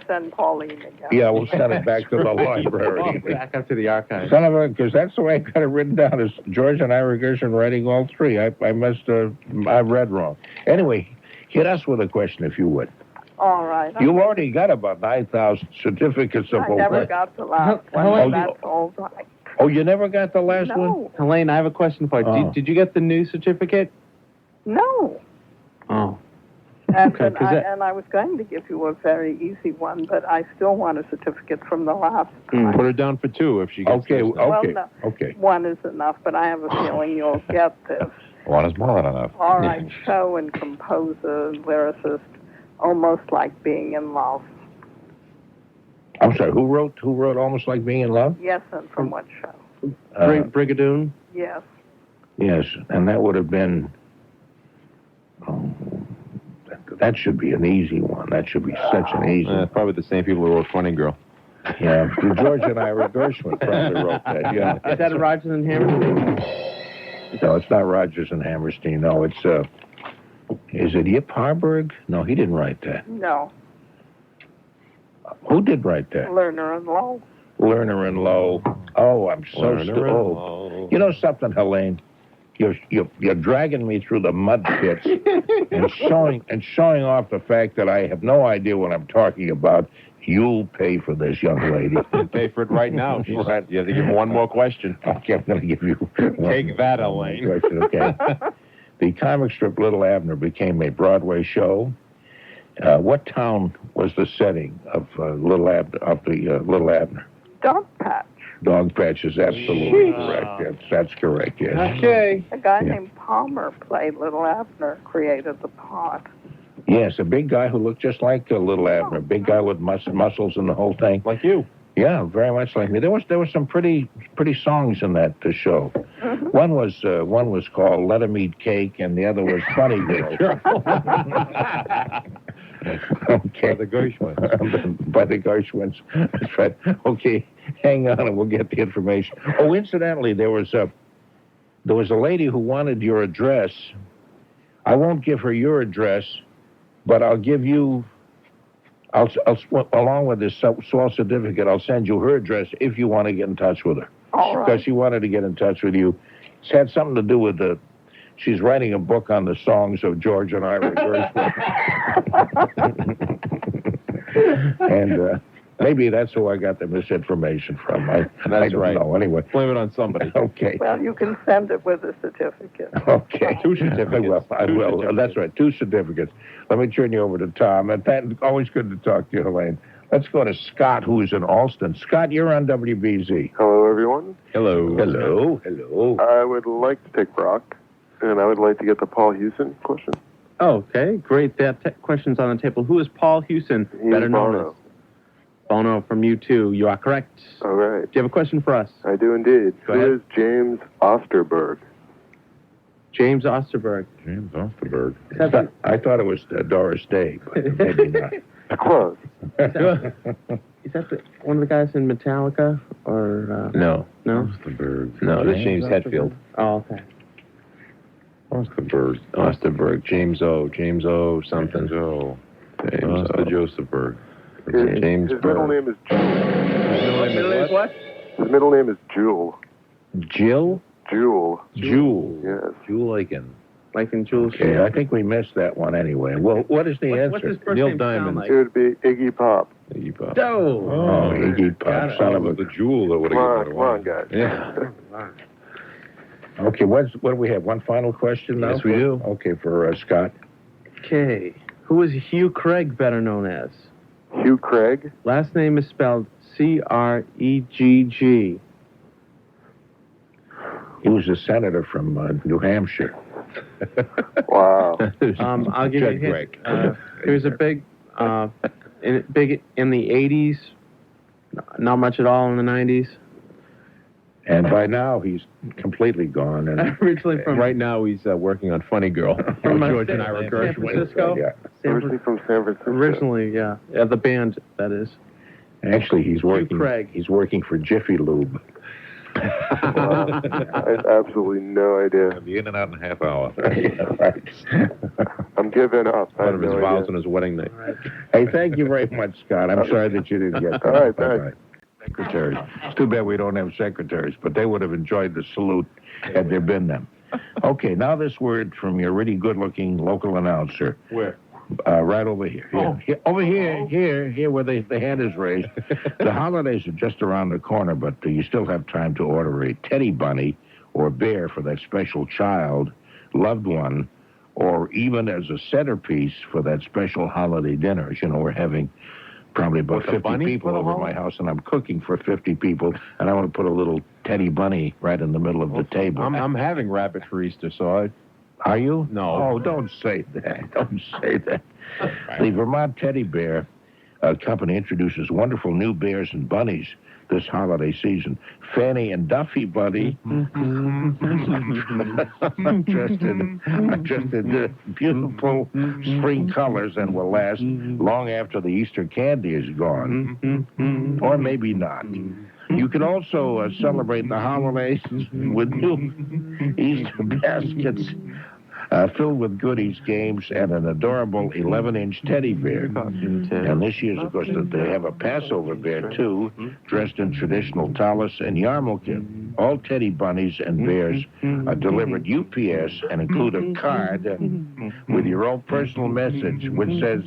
P: send Pauline again.
B: Yeah, we'll send it back to the library.
C: Back up to the archives.
B: Son of a, because that's the way I got it written down. Is George and Ira Gershwin writing all three? I read wrong. Anyway, hit us with a question if you would.
P: All right.
B: You've already got about 9,000 certificates of
P: I never got the last one. That's all right.
B: Oh, you never got the last one?
C: Helene, I have a question for you.
B: Oh.
C: Did you get the new certificate?
P: No.
C: Oh.
P: And I was going to give you a very easy one, but I still want a certificate from the last time.
D: Put her down for 2 if she gets this.
B: Okay.
P: One is enough, but I have a feeling you'll get this.
H: One is more than enough.
P: All right, show and composer, lyricist, almost like being in love.
B: I'm sorry, who wrote Almost Like Being in Love?
P: Yes, and from what show?
C: Brigadoon?
P: Yes.
B: Yes, and that would have been... that should be an easy one. That should be such an easy one.
D: Probably the same people who wrote Funny Girl.
B: Yeah, George and Ira Gershwin probably wrote that, yeah.
C: Is that a Rodgers and Hammerstein?
B: No, it's not Rodgers and Hammerstein. No, it's, is it Yip Harburg? No, he didn't write that.
P: No.
B: Who did write that?
P: Lerner and Lowe.
B: Lerner and Lowe. Oh, I'm so You know something, Helene? You're dragging me through the mud pits and showing off the fact that I have no idea what I'm talking about. You'll pay for this, young lady.
D: Pay for it right now. Right. You have to give her one more question.
B: Okay, I'm going to give you
D: Take that, Elaine.
B: Question, okay. The comic strip Little Abner became a Broadway show. What town was the setting of Little Abner?
P: Dogpatch.
B: Dogpatch is absolutely correct. That's correct, yes.
C: Okay.
P: A guy named Palmer played Little Abner, created the part.
B: Yes, a big guy who looked just like Little Abner. Big guy with muscles and the whole thing.
D: Like you.
B: Yeah, very much like me. There was some pretty songs in that show.
P: Mm-hmm.
B: One was called Let 'Em Eat Cake, and the other was Funny Girl. Okay.
D: By the Gershwins.
B: By the Gershwins. That's right. Okay, hang on and we'll get the information. Oh, incidentally, there was a lady who wanted your address. I won't give her your address, but I'll give you... I'll along with this swell certificate, I'll send you her address if you want to get in touch with her.
P: All right.
B: Because she wanted to get in touch with you. It's had something to do with she's writing a book on the songs of George and Ira Gershwin. And maybe that's who I got the misinformation from. I don't know. Anyway.
D: Blame it on somebody.
B: Okay.
P: Well, you can send it with a certificate.
B: Okay.
D: 2 certificates.
B: I will. That's right. 2 certificates. Let me turn you over to Tom. And always good to talk to you, Helene. Let's go to Scott, who is in Alston. Scott, you're on WBZ.
N: Hello, everyone.
D: Hello.
B: Hello. Hello.
N: I would like to take Brock, and I would like to get the Paul Hewson question.
C: Okay, great. That question's on the table. Who is Paul Hewson?
N: He's
C: better known
N: Bono.
C: as Bono from U2. You are correct.
N: All right.
C: Do you have a question for us?
N: I do indeed.
C: Go ahead.
N: Who is James Osterberg?
C: James Osterberg.
H: James Osterberg.
B: I thought it was Doris Day, but maybe not.
N: Close.
C: Is that one of the guys in Metallica? Or
D: No.
C: No?
H: Osterberg.
D: No, that's James Hetfield.
C: Oh, okay.
D: Osterberg. James O. Something.
H: Josephberg.
D: James
N: His middle name is Jewel.
C: His middle name is what?
N: His middle name is Jewel.
D: Jill?
N: Jewel.
B: Jewel.
N: Yes.
H: Jewel Aiken.
C: Like in Jules.
B: Okay, I think we missed that one anyway. Well, what is the answer?
C: What's his first
D: Neil
C: name
D: Diamond.
C: sound like?
N: It would be Iggy Pop.
H: Iggy Pop.
B: Oh, Iggy Pop, son of a...
H: the Jewel that would
N: Come
H: have
N: on, come on, guys.
H: Yeah.
B: Okay, what do we have? One final question now?
D: Yes, we do.
B: Okay, for Scott.
C: Okay. Who is Hugh Craig better known as?
N: Hugh Craig?
C: Last name is spelled C-R-E-G-G.
B: He was a senator from New Hampshire.
N: Wow.
C: I'll give you a hint. He was a big Big in the 80s, not much at all in the 90s.
B: And by now, he's completely gone. And
C: Originally from...
D: Right now, he's working on Funny Girl. George and Ira
C: San
D: Gershwin.
C: Francisco?
B: Yeah.
N: Originally from San Francisco.
C: Originally, yeah. Yeah, the band, that is.
B: Actually, he's working.
C: Craig.
B: He's working for Jiffy Lube.
N: I have absolutely no idea.
H: I'll be in and out in a half hour.
B: Right.
N: I'm giving up. I
D: One
N: have
D: of his
N: no
D: vows
N: idea.
D: on his wedding night.
B: Hey, thank you very much, Scott. I'm sorry that you didn't get that.
N: All right,
B: Bye-bye.
N: thanks.
B: Secretaries. It's too bad we don't have secretaries, but they would have enjoyed the salute had there been them. Okay, now this word from your really good-looking local announcer.
D: Where?
B: Right over here. Over here where the hand is raised. The holidays are just around the corner, but you still have time to order a teddy bunny or bear for that special child, loved one, or even as a centerpiece for that special holiday dinner. As you know, we're having probably about 50 people over at my house, and I'm cooking for 50 people, and I want to put a little teddy bunny right in the middle of the table.
D: I'm having rabbit for Easter, so
B: Are you?
D: No.
B: Oh, don't say that. Don't say that. The Vermont Teddy Bear Company introduces wonderful new bears and bunnies this holiday season. Fanny and Duffy Buddy, dressed in beautiful spring colors and will last long after the Easter candy is gone. Or maybe not. You can also celebrate the holidays with new Easter baskets filled with goodies, games, and an adorable 11-inch teddy bear. And this year's, of course, they have a Passover bear, too, dressed in traditional tallis and yarmulke. All teddy bunnies and bears are delivered UPS and include a card with your own personal message, which says,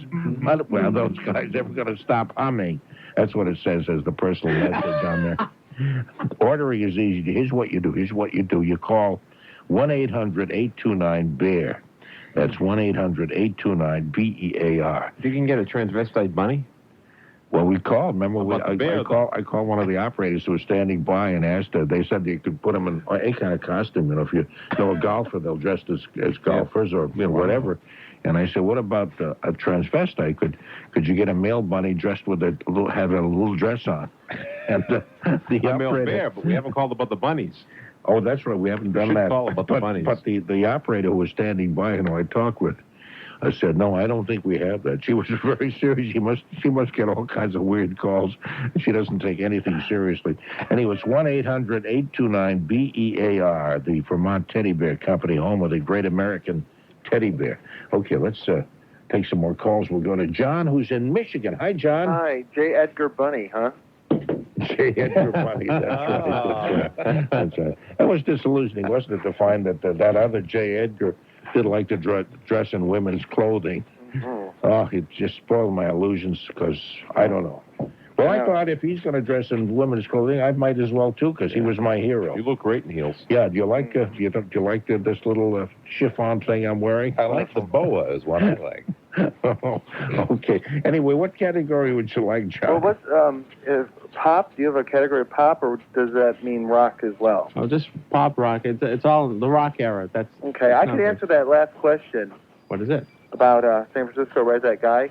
B: well, those guys never going to stop humming. That's what it says as the personal message on there. Ordering is easy. Here's what you do. You call 1-800-829-BEAR. That's 1-800-829-BEAR.
D: You can get a transvestite bunny?
B: Well, we called. Remember, I called one of the operators who was standing by and asked her. They said you could put them in any kind of costume. You know, if you know a golfer, they'll dress as golfers or whatever. And I said, what about a transvestite? Could you get a male bunny dressed with have a little dress on? And the
D: a male bear, but we haven't called about the bunnies.
B: Oh, that's right. We haven't done that.
D: Call about the bunnies.
B: But the operator who was standing by and who I talked with, I said, no, I don't think we have that. She was very serious. She must get all kinds of weird calls. She doesn't take anything seriously. Anyway, it's 1-800-829-BEAR, the Vermont Teddy Bear Company, home of the great American teddy bear. Okay, let's take some more calls. We'll go to John, who's in Michigan. Hi, John.
O: Hi, J. Edgar Bunny, huh?
B: J. Edgar Bunny, that's right. That's right. That was disillusioning, wasn't it, to find that that other J. Edgar did like to dress in women's clothing. Oh, it just spoiled my illusions because I don't know. Well, I thought if he's going to dress in women's clothing, I might as well too, because he was my hero.
D: You look great in heels.
B: Yeah. Do you like this little chiffon thing I'm wearing?
H: I like the boa is what I like.
B: Okay. Anyway, what category would you like, John?
O: Well, is pop? Do you have a category of pop, or does that mean rock as well?
C: Oh, just pop rock. It's all the rock era. That's
O: okay. I can answer that last question.
C: What is it?
O: About San Francisco. Where's that guy?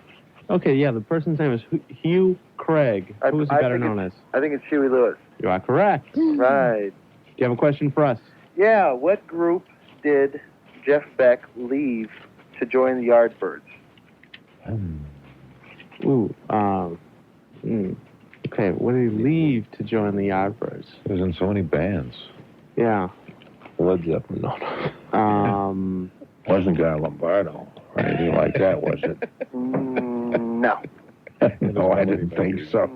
C: Okay, yeah, the person's name is Hugh Craig. Who is he better known as?
O: I think it's Huey Lewis.
C: You are correct.
O: Right.
C: Do you have a question for us?
O: Yeah, what group did Jeff Beck leave to join the Yardbirds?
C: Okay, what did he leave to join the Yardbirds?
H: He was in so many bands.
C: Yeah.
H: Led Zeppelin. No.
B: Wasn't Guy Lombardo or anything like that, was it?
O: No.
B: No, I didn't think so.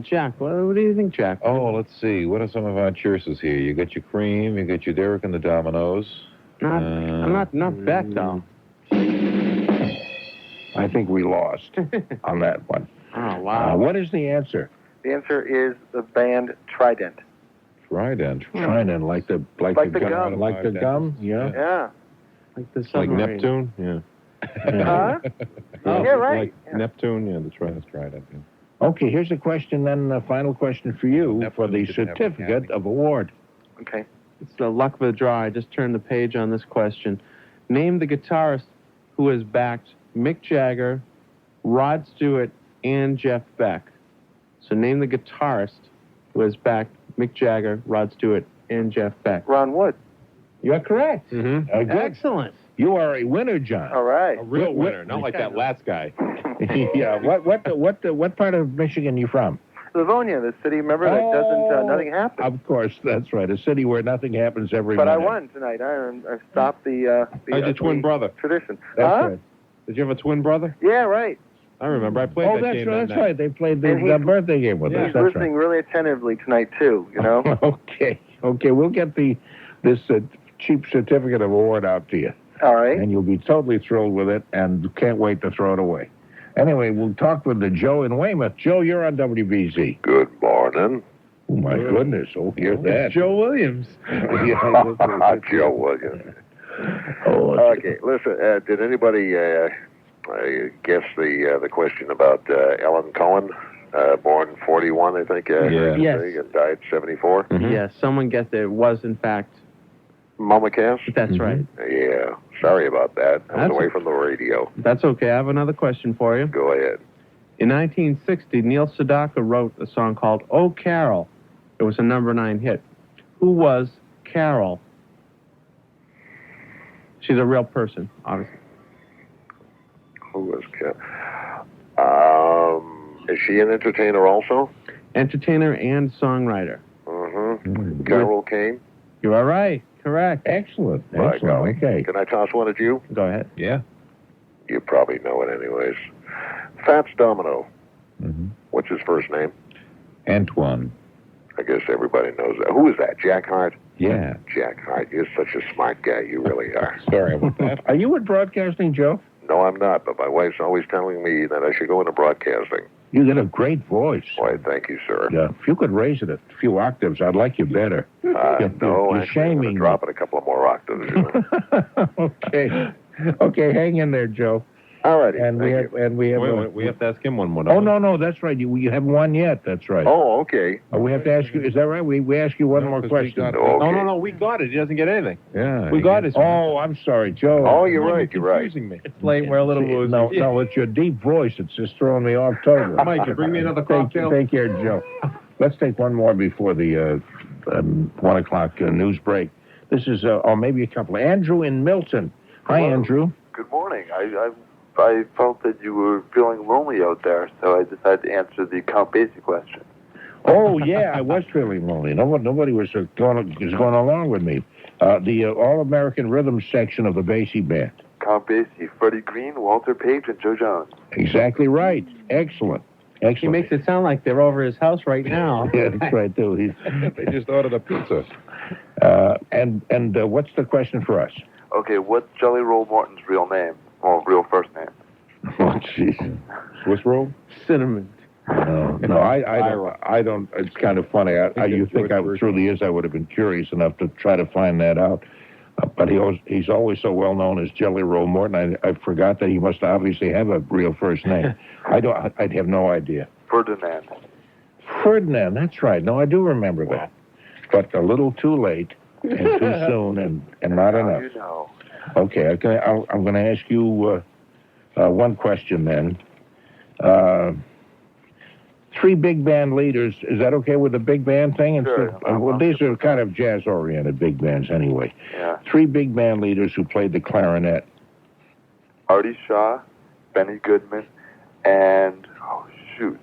C: Jack, what do you think, Jack?
H: Oh, let's see. What are some of our choices here? You got your Cream, you got your Derek and the Dominoes.
C: Not Beck, though.
B: I think we lost on that one.
C: Oh, wow.
B: What is the answer?
O: The answer is the band Trident.
H: Trident,
B: like the gum. Like the gum, yeah.
O: Yeah.
C: Like the
D: Like
C: submarine.
D: Neptune, yeah.
O: Huh?
H: Oh,
O: yeah, right.
D: Like Neptune, yeah, that's right.
H: Trident. Yeah.
B: Okay, here's a question then, a final question for you for the certificate of award.
O: Okay.
C: It's the luck of the draw. I just turned the page on this question. Name the guitarist who who has backed Mick Jagger, Rod Stewart, and Jeff Beck. So name the guitarist who has backed Mick Jagger, Rod Stewart, and Jeff Beck.
I: Ron Wood.
B: You're correct.
D: Mm-hmm.
B: Good.
C: Excellent.
B: You are a winner, John.
I: All right.
D: A real winner, not like that last guy.
B: Yeah. What part of Michigan you from?
I: Livonia, the city, remember, that doesn't, nothing happens.
B: Of course, that's right. A city where nothing happens every
I: But
B: minute.
I: I won tonight. I stopped the
D: How's your twin brother?
I: tradition.
B: That's
I: Huh?
B: right.
D: Did you have a twin brother?
I: Yeah, right.
D: I remember. I played that game
B: that's
D: that night.
B: right. They played the
I: And he's-
B: birthday game with us.
I: He's
B: That's
I: listening really attentively tonight, too, you know?
B: right. Okay. We'll get this cheap certificate of award out to you.
I: All right.
B: And you'll be totally thrilled with it and can't wait to throw it away. Anyway, we'll talk with the Joe in Weymouth. Joe, you're on WBZ.
Q: Good morning.
B: Oh, my goodness. Oh, hear that.
C: Joe Williams.
Q: Joe Williams. Okay, listen, did anybody guess the question about Ellen Cohen, born 41, I think,
C: Yes.
Q: and died 74?
C: Yes, someone guessed it was, in fact,
Q: Mama Cass?
C: that's right.
Q: Yeah, sorry about that. I was
C: That's
Q: away from the radio.
C: That's okay. I have another question for you.
Q: Go ahead.
C: In 1960, Neil Sedaka wrote a song called Oh Carol. It was a #9 hit. Who was Carol? She's a real person, obviously.
Q: Who was Cass? Is she an entertainer also?
C: Entertainer and songwriter.
Q: Mm-hmm. Carol Kane?
C: You are right. Correct.
B: Excellent.
Q: By
B: Excellent.
Q: golly.
B: Okay.
Q: Can I toss one at you?
C: Go ahead.
D: Yeah.
Q: You probably know it anyways. Fats Domino.
B: Mm-hmm.
Q: What's his first name?
B: Antoine.
Q: I guess everybody knows that. Who is that? Jack Harte?
B: Yeah.
Q: Jack Harte. You're such a smart guy. You really are.
B: Sorry about that. Are you in broadcasting, Joe?
Q: No, I'm not, but my wife's always telling me that I should go into broadcasting.
B: You got a great voice.
Q: Why, thank you, sir.
B: Yeah. If you could raise it a few octaves, I'd like you better.
Q: No,
B: you're
Q: actually, I'm going to
B: shaming
Q: drop it a couple of more octaves. You know?
B: Okay, hang in there, Joe.
Q: All righty.
B: And we have
D: Wait, we have to ask him one more.
B: Oh no, that's right. You haven't won yet. That's right.
Q: Oh, okay.
B: We have to ask you. Is that right? We ask you one more question.
D: No, we got it. He doesn't get anything.
B: Yeah,
D: we got it.
B: Oh, I'm sorry, Joe.
Q: Oh, you're right. You're right.
D: Confusing me.
C: It's late. We're a little woozy.
B: No, it's your deep voice. It's just throwing me off totally.
D: Mike, you bring me another cocktail?
B: Take care, Joe. Let's take one more before the 1 o'clock news break. This is, or maybe a couple. Andrew in Milton. Hi,
R: Hello.
B: Andrew.
R: Good morning. I felt that you were feeling lonely out there, so I decided to answer the Count Basie question.
B: Oh yeah, I was feeling lonely. Nobody was going along with me. The All-American Rhythm section of the Basie Band.
R: Count Basie, Freddie Green, Walter Page, and Joe Jones.
B: Exactly right. Excellent.
C: He makes it sound like they're over his house right now.
B: Yeah, that's right, too.
D: They just ordered a pizza.
B: And what's the question for us?
R: Okay, what's Jelly Roll Morton's real name? Well, real first name.
B: Oh, jeez.
D: Swiss roll?
C: Cinnamon.
B: No, I don't. It's kind of funny. You think through the years I would have been curious enough to try to find that out. But he's always so well known as Jelly Roll Morton. I forgot that he must obviously have a real first name. I'd have no idea.
R: Ferdinand.
B: Ferdinand, that's right. No, I do remember that. But a little too late and too soon and not enough.
R: You know.
B: Okay, I'm going to ask you one question then. 3 big band leaders. Is that okay with the big band thing?
R: Sure.
B: Well, these are kind of jazz-oriented big bands anyway.
R: Yeah.
B: 3 big band leaders who played the clarinet.
R: Artie Shaw, Benny Goodman, and Artie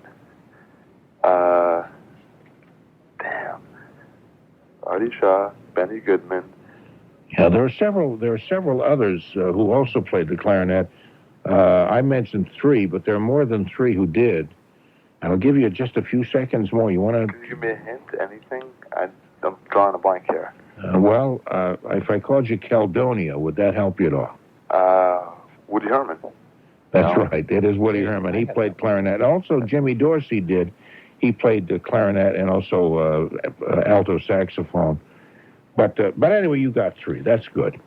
R: Shaw, Benny Goodman.
B: Yeah, there are several others who also played the clarinet. I mentioned 3, but there are more than 3 who did. And I'll give you just a few seconds more. You want to?
R: Can you give me a hint? Anything? I'm drawing a blank here.
B: If I called you Caledonia, would that help you at all?
R: Woody Herman.
B: That's right. It is Woody Herman. He played clarinet. Also, Jimmy Dorsey did. He played the clarinet and also alto saxophone. But anyway, you got 3. That's good.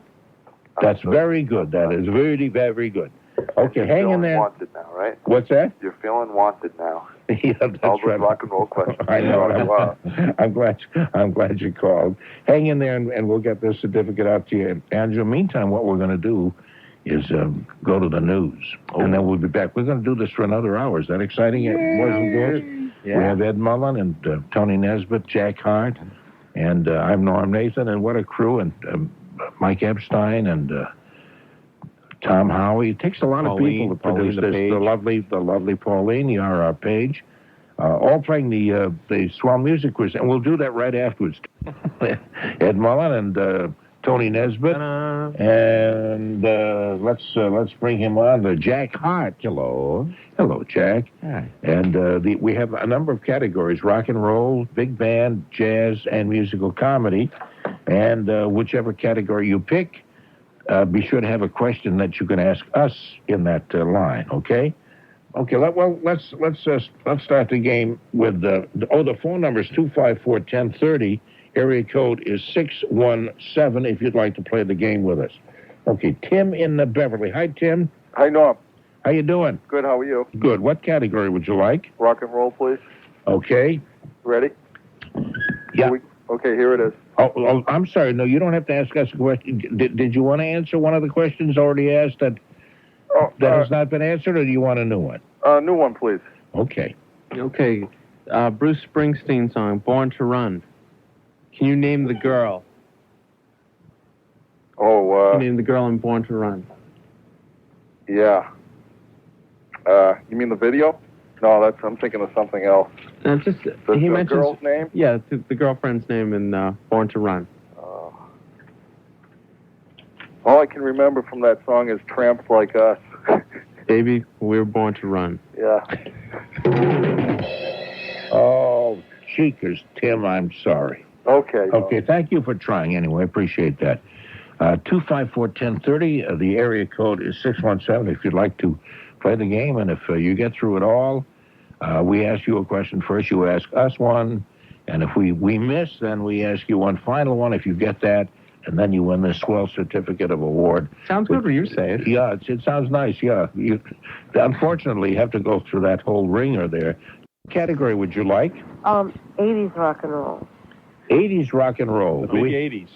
B: That's very good. That is very, very good. Okay, hang in there.
R: Wanted now, right?
B: What's that?
R: You're feeling wanted now.
B: Yeah, that's
R: all those
B: right.
R: rock and roll questions.
B: I know. I'm glad you called. Hang in there, and we'll get this certificate out to you. Andrew, meantime, what we're going to do is go to the news. And then we'll be back. We're going to do this for another hour. Is that exciting, boys and girls?
C: Yeah.
B: We have Ed Mullen and Tony Nesbitt, Jack Harte, and I'm Norm Nathan, and what a crew, and Mike Epstein and Tom Howie. It takes a lot of people to produce this. The lovely Pauline, the Page, all playing the Swell Music Quiz, and we'll do that right afterwards. Ed Mullen and Tony Nesbitt, and let's bring him on. Jack Harte. Hello, Jack.
D: Hi.
B: And we have a number of categories: rock and roll, big band, jazz, and musical comedy. And whichever category you pick, be sure to have a question that you can ask us in that line. Okay. Okay. Let's start the game with the phone number is 254-1030. Area code is 617 if you'd like to play the game with us. Okay, Tim in Beverly. Hi, Tim.
I: Hi, Norm.
B: How you doing?
I: Good, how are you?
B: Good. What category would you like?
I: Rock and roll, please.
B: Okay.
I: Ready?
B: Yeah.
I: Okay, here it is.
B: Oh, I'm sorry. No, you don't have to ask us a question. Did you want to answer one of the questions already asked that has not been answered, or do you want a new one?
I: New one, please.
B: Okay.
C: Okay. Bruce Springsteen song, Born to Run. Can you name the girl? Can you name the girl in Born to Run?
I: Yeah. You mean the video? No, I'm thinking of something else.
C: He mentions
I: girl's name?
C: Yeah, the girlfriend's name in Born to Run.
I: All I can remember from that song is Tramps Like Us.
C: Baby, we're born to run.
I: Yeah.
B: Oh, cheekers, Tim, I'm sorry.
I: Okay.
B: Okay, thank you for trying anyway. Appreciate that. 254-1030, the area code is 617 if you'd like to play the game. And if you get through it all, we ask you a question first, you ask us one. And if we miss, then we ask you one final one if you get that. And then you win this Swell Certificate of Award.
C: Sounds good when you say it.
B: Yeah, it sounds nice, yeah. Unfortunately, you have to go through that whole ringer there. What category would you like?
J: 80s rock and roll.
B: 80s rock and roll.
C: The big 80s.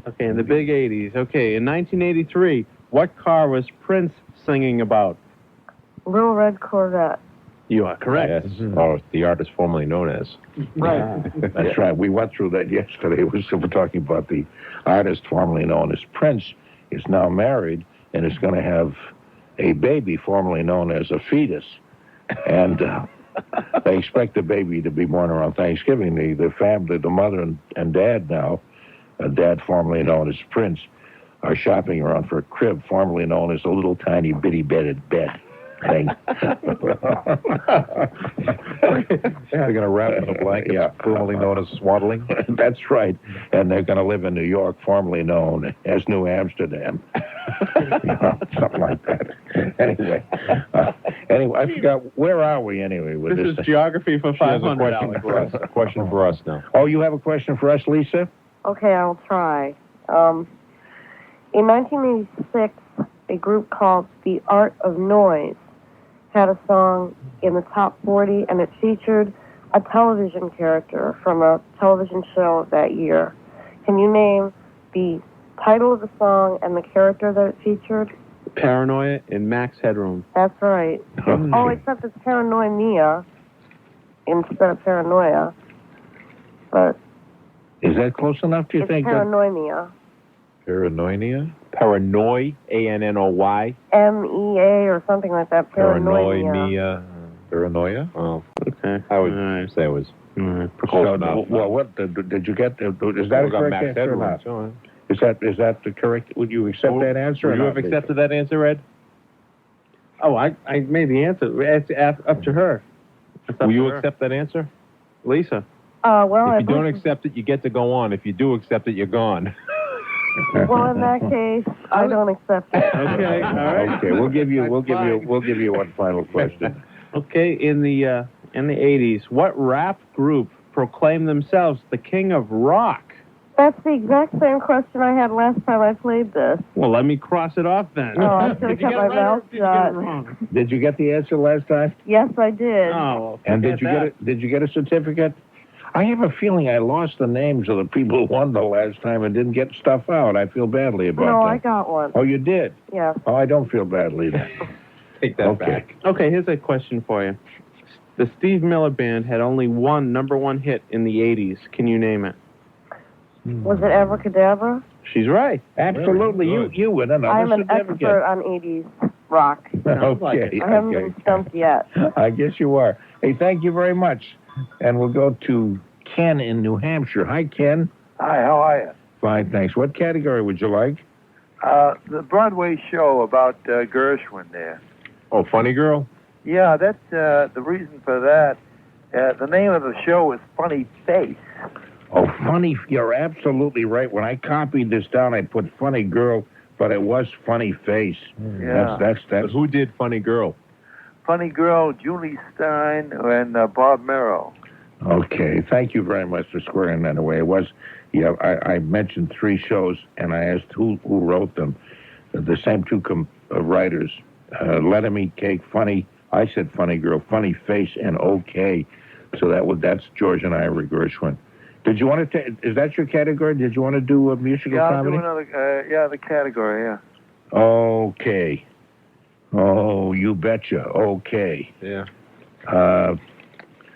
C: Okay, in the big 80s. Okay, in 1983, what car was Prince singing about?
J: Little Red Corvette.
C: You are correct.
D: Yes. Or the artist formerly known as.
J: Right.
B: That's right. We went through that yesterday. We're talking about the artist formerly known as Prince is now married and is going to have a baby formerly known as a fetus. And they expect the baby to be born around Thanksgiving. The family, the mother and dad now, dad formerly known as Prince, are shopping around for a crib formerly known as a little tiny bitty bedded bed thing.
H: They're going to wrap in a blanket, formerly known as swaddling.
B: That's right. And they're going to live in New York, formerly known as New Amsterdam. Something like that. Anyway, I forgot, where are we anyway with this?
C: This is geography for 500.
D: A question for us now.
B: Oh, you have a question for us, Lisa?
J: Okay, I'll try. In 1986, a group called The Art of Noise had a song in the top 40, and it featured a television character from a television show of that year. Can you name the title of the song and the character that it featured?
C: Paranoia in Max Headroom.
J: That's right. Oh, except it's Paranoia instead of Paranoia. But
B: is that close enough, do you think?
J: Paranoia.
D: Paranoia? Paranoia, A-N-N-O-Y?
J: M-E-A or something like that.
D: Paranoia. Paranoia? Oh,
C: okay.
D: I would say it was close enough.
B: Well, what did you get? Is that a correct answer or not? Is that the correct? Would you accept that answer?
C: Would you have accepted that answer, Ed? Oh, I made the answer. It's up to her.
D: Will you accept that answer?
C: Lisa.
J: Well,
D: if you don't accept it, you get to go on. If you do accept it, you're gone.
J: Well, in that case, I don't accept it.
C: Okay, all right.
B: Okay, we'll give you one final question.
C: Okay, in the 80s, what rap group proclaimed themselves the king of rock?
J: That's the exact same question I had last time I played this.
C: Well, let me cross it off then.
J: Oh, I should have kept my mouth shut.
B: Did you get the answer last time?
J: Yes, I did.
C: Oh,
B: and did you get a certificate? I have a feeling I lost the names of the people who won the last time and didn't get stuff out. I feel badly about that.
J: No, I got one.
B: Oh, you did?
J: Yeah.
B: Oh, I don't feel badly then.
D: Take that back.
C: Okay, here's a question for you. The Steve Miller Band had only one #1 hit in the 80s. Can you name it?
J: Was it Abracadabra?
C: She's right.
B: Absolutely. You win another
J: I'm an
B: certificate.
J: expert on 80s rock.
B: Okay.
J: I haven't been stumped yet.
B: I guess you are. Hey, thank you very much. And we'll go to Ken in New Hampshire. Hi, Ken.
S: Hi, how are you?
B: Fine, thanks. What category would you like?
S: The Broadway show about Gershwin there.
D: Oh, Funny Girl?
S: Yeah, that's the reason for that. The name of the show is Funny Face.
B: Oh, Funny. You're absolutely right. When I copied this down, I put Funny Girl, but it was Funny Face.
S: Yeah.
B: That's.
D: But who did Funny Girl?
S: Funny Girl, Julie Stein, and Bob Merrill.
B: Okay, thank you very much for squaring that away. It was, I mentioned 3 shows, and I asked who wrote them. The same 2 writers. Let 'Em Eat Cake, Funny. I said Funny Girl, Funny Face, and Okay. So that's George and Ira Gershwin. Did you want to? Is that your category? Did you want to do a musical comedy?
S: Yeah, I'll do another. The category. Yeah.
B: Okay. Oh, you betcha. Okay.
D: Yeah.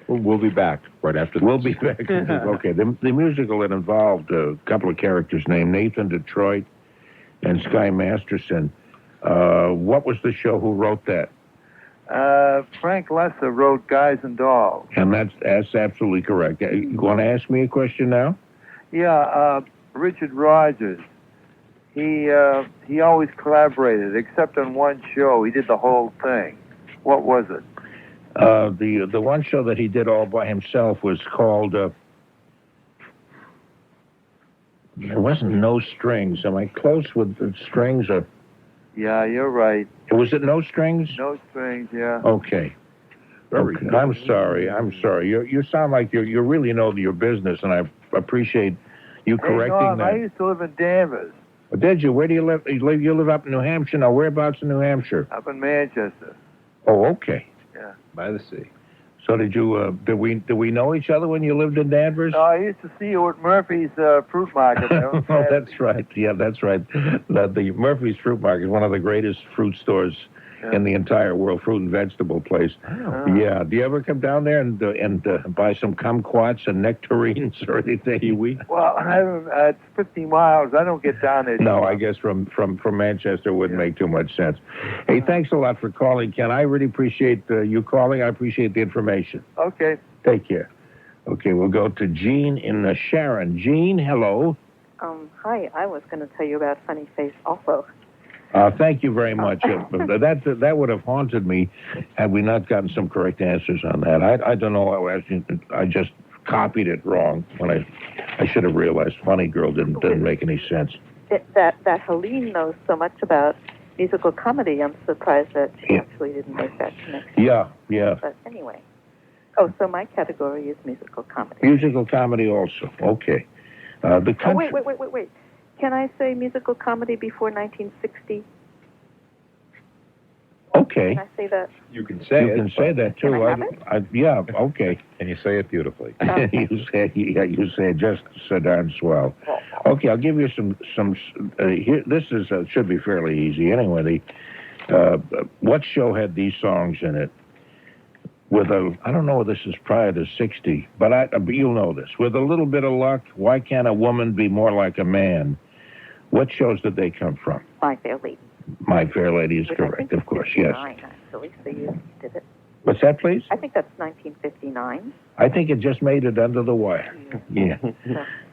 D: We'll be back right after this.
B: We'll be back. Okay. The musical that involved a couple of characters named Nathan Detroit and Sky Masterson. What was the show? Who wrote that?
S: Frank Lesser wrote Guys and Dolls.
B: And that's absolutely correct. You want to ask me a question now?
S: Yeah, Richard Rogers. He always collaborated, except on one show. He did the whole thing. What was it?
B: The one show that he did all by himself was called. It wasn't No Strings. Am I close with the strings? Or
S: Yeah, you're right.
B: was it No Strings?
S: No Strings. Yeah.
B: Okay. Okay. I'm sorry. You sound like you really know your business, and I appreciate you correcting
S: Norm,
B: that.
S: I used to live in Danvers,
B: Did you? Where do you live? You live up in New Hampshire now. Whereabouts in New Hampshire?
S: up in Manchester.
B: Oh, okay.
S: Yeah.
D: By the sea.
B: So did you? Did we know each other when you lived in Danvers?
S: No, I used to see you at Murphy's Fruit Market.
B: Oh, that's right. Yeah, that's right. The Murphy's Fruit Market is one of the greatest fruit stores in the entire world, fruit and vegetable place. Yeah. Do you ever come down there and buy some kumquats and nectarines or anything?
S: Well, it's 50 miles. I don't get down there.
B: No, I guess from Manchester wouldn't make too much sense. Hey, thanks a lot for calling, Ken. I really appreciate you calling. I appreciate the information.
S: Okay.
B: Take care. Okay, we'll go to Jean in Sharon. Jean, hello.
T: Hi, I was going to tell you about Funny Face also.
B: Thank you very much. That would have haunted me had we not gotten some correct answers on that. I don't know. I just copied it wrong when I should have realized Funny Girl didn't make any sense.
T: That Helene knows so much about musical comedy, I'm surprised that she actually didn't make that connection.
B: Yeah.
T: But anyway. Oh, so my category is musical comedy.
B: Musical comedy also. Okay. The country...
T: Wait. Can I say musical comedy before 1960?
B: Okay.
T: Can I say that?
D: You can say it.
B: You can say that, too.
T: Can I have it?
B: Yeah, okay.
D: And you say it beautifully.
B: you say it just so darn swell. Okay, I'll give you some here, this is should be fairly easy. Anyway, what show had these songs in it? I don't know if this is prior to 60, but you'll know this. With a little bit of luck, Why Can't a Woman Be More Like a Man? What shows did they come from?
T: My Fair Lady.
B: My Fair Lady is correct, of course, yes.
T: Actually, so you did it.
B: What's that, please?
T: I think that's 1959.
B: I think it just made it under the wire. Yeah.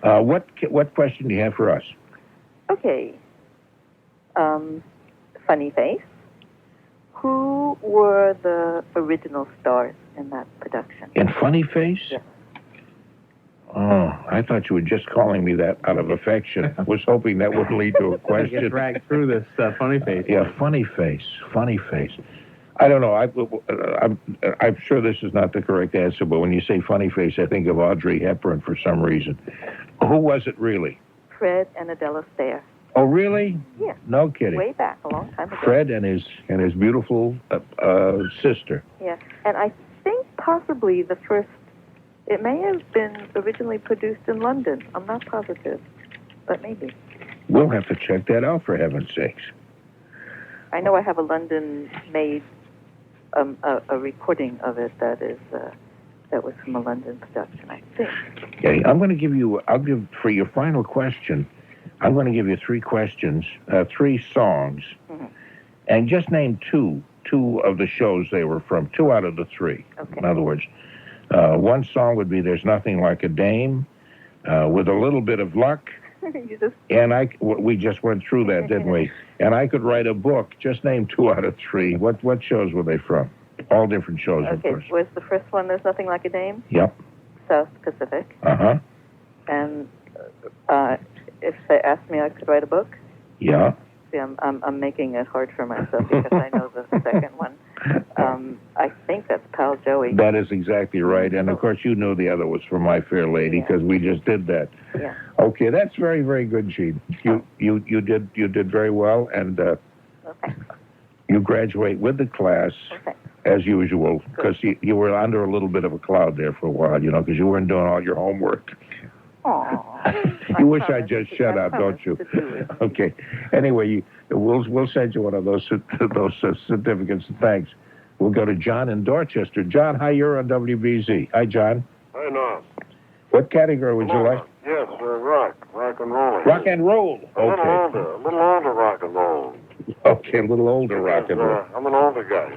B: What question do you have for us?
T: Okay. Funny Face. Who were the original stars in that production?
B: In Funny Face?
T: Yes.
B: Oh, I thought you were just calling me that out of affection. I was hoping that would lead to a question.
C: Get dragged through this Funny Face.
B: Yeah, Funny Face. I don't know. I'm sure this is not the correct answer, but when you say Funny Face, I think of Audrey Hepburn for some reason. Who was it really?
T: Fred and Adele Astaire.
B: Oh, really?
T: Yeah.
B: No kidding.
T: Way back, a long time ago.
B: Fred and his beautiful sister.
T: Yeah, and I think possibly the first It may have been originally produced in London. I'm not positive, but maybe.
B: We'll have to check that out, for heaven's sakes.
T: I know I have a London-made a recording of it that was from a London production, I think.
B: Okay, I'll give, for your final question, I'm going to give you 3 questions, 3 songs, and just name two of the shows they were from, 2 out of the 3.
T: Okay.
B: In other words, one song would be There's Nothing Like a Dame, with a little bit of luck. And we just went through that, didn't we? And I could write a book. Just name 2 out of 3. What shows were they from? All different shows, of course.
T: Okay, was the first one There's Nothing Like a Dame?
B: Yep.
T: South Pacific.
B: Uh-huh.
T: And if they asked me, I could write a book?
B: Yeah.
T: See, I'm making it hard for myself because I know the second one. I think that's Pal Joey.
B: That is exactly right. And, of course, you knew the other was from My Fair Lady because we just did that.
T: Yeah.
B: Okay, that's very, very good, Gene. You did very well, and you graduate with the class as usual because you were under a little bit of a cloud there for a while, because you weren't doing all your homework. You wish I just shut up, don't you? Okay. Anyway, we'll send you one of those certificates. Thanks. We'll go to John in Dorchester. John, hi, you're on WBZ. Hi, John.
Q: Hi, Norm.
B: What category would you like?
Q: Yes, rock and roll.
B: Rock and roll.
Q: A little older rock and roll.
B: Okay, a little older rock and roll.
Q: I'm an older guy.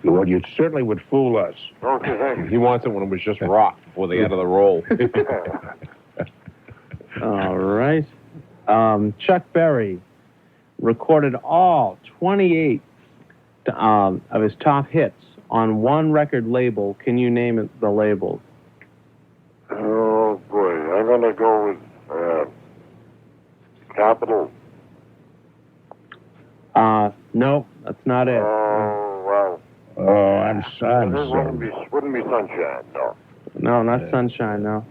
B: Well, you certainly would fool us.
Q: Okay, thank you.
D: He wants it when it was just rock before they added the roll.
C: All right. Chuck Berry recorded all 28 of his top hits on one record label. Can you name the label?
Q: Oh, boy. I'm going to go with Capitol.
C: No, that's not it.
Q: Oh, wow.
B: Oh, I'm sorry.
Q: Wouldn't be Sunshine, no.
C: No, not Sunshine, no.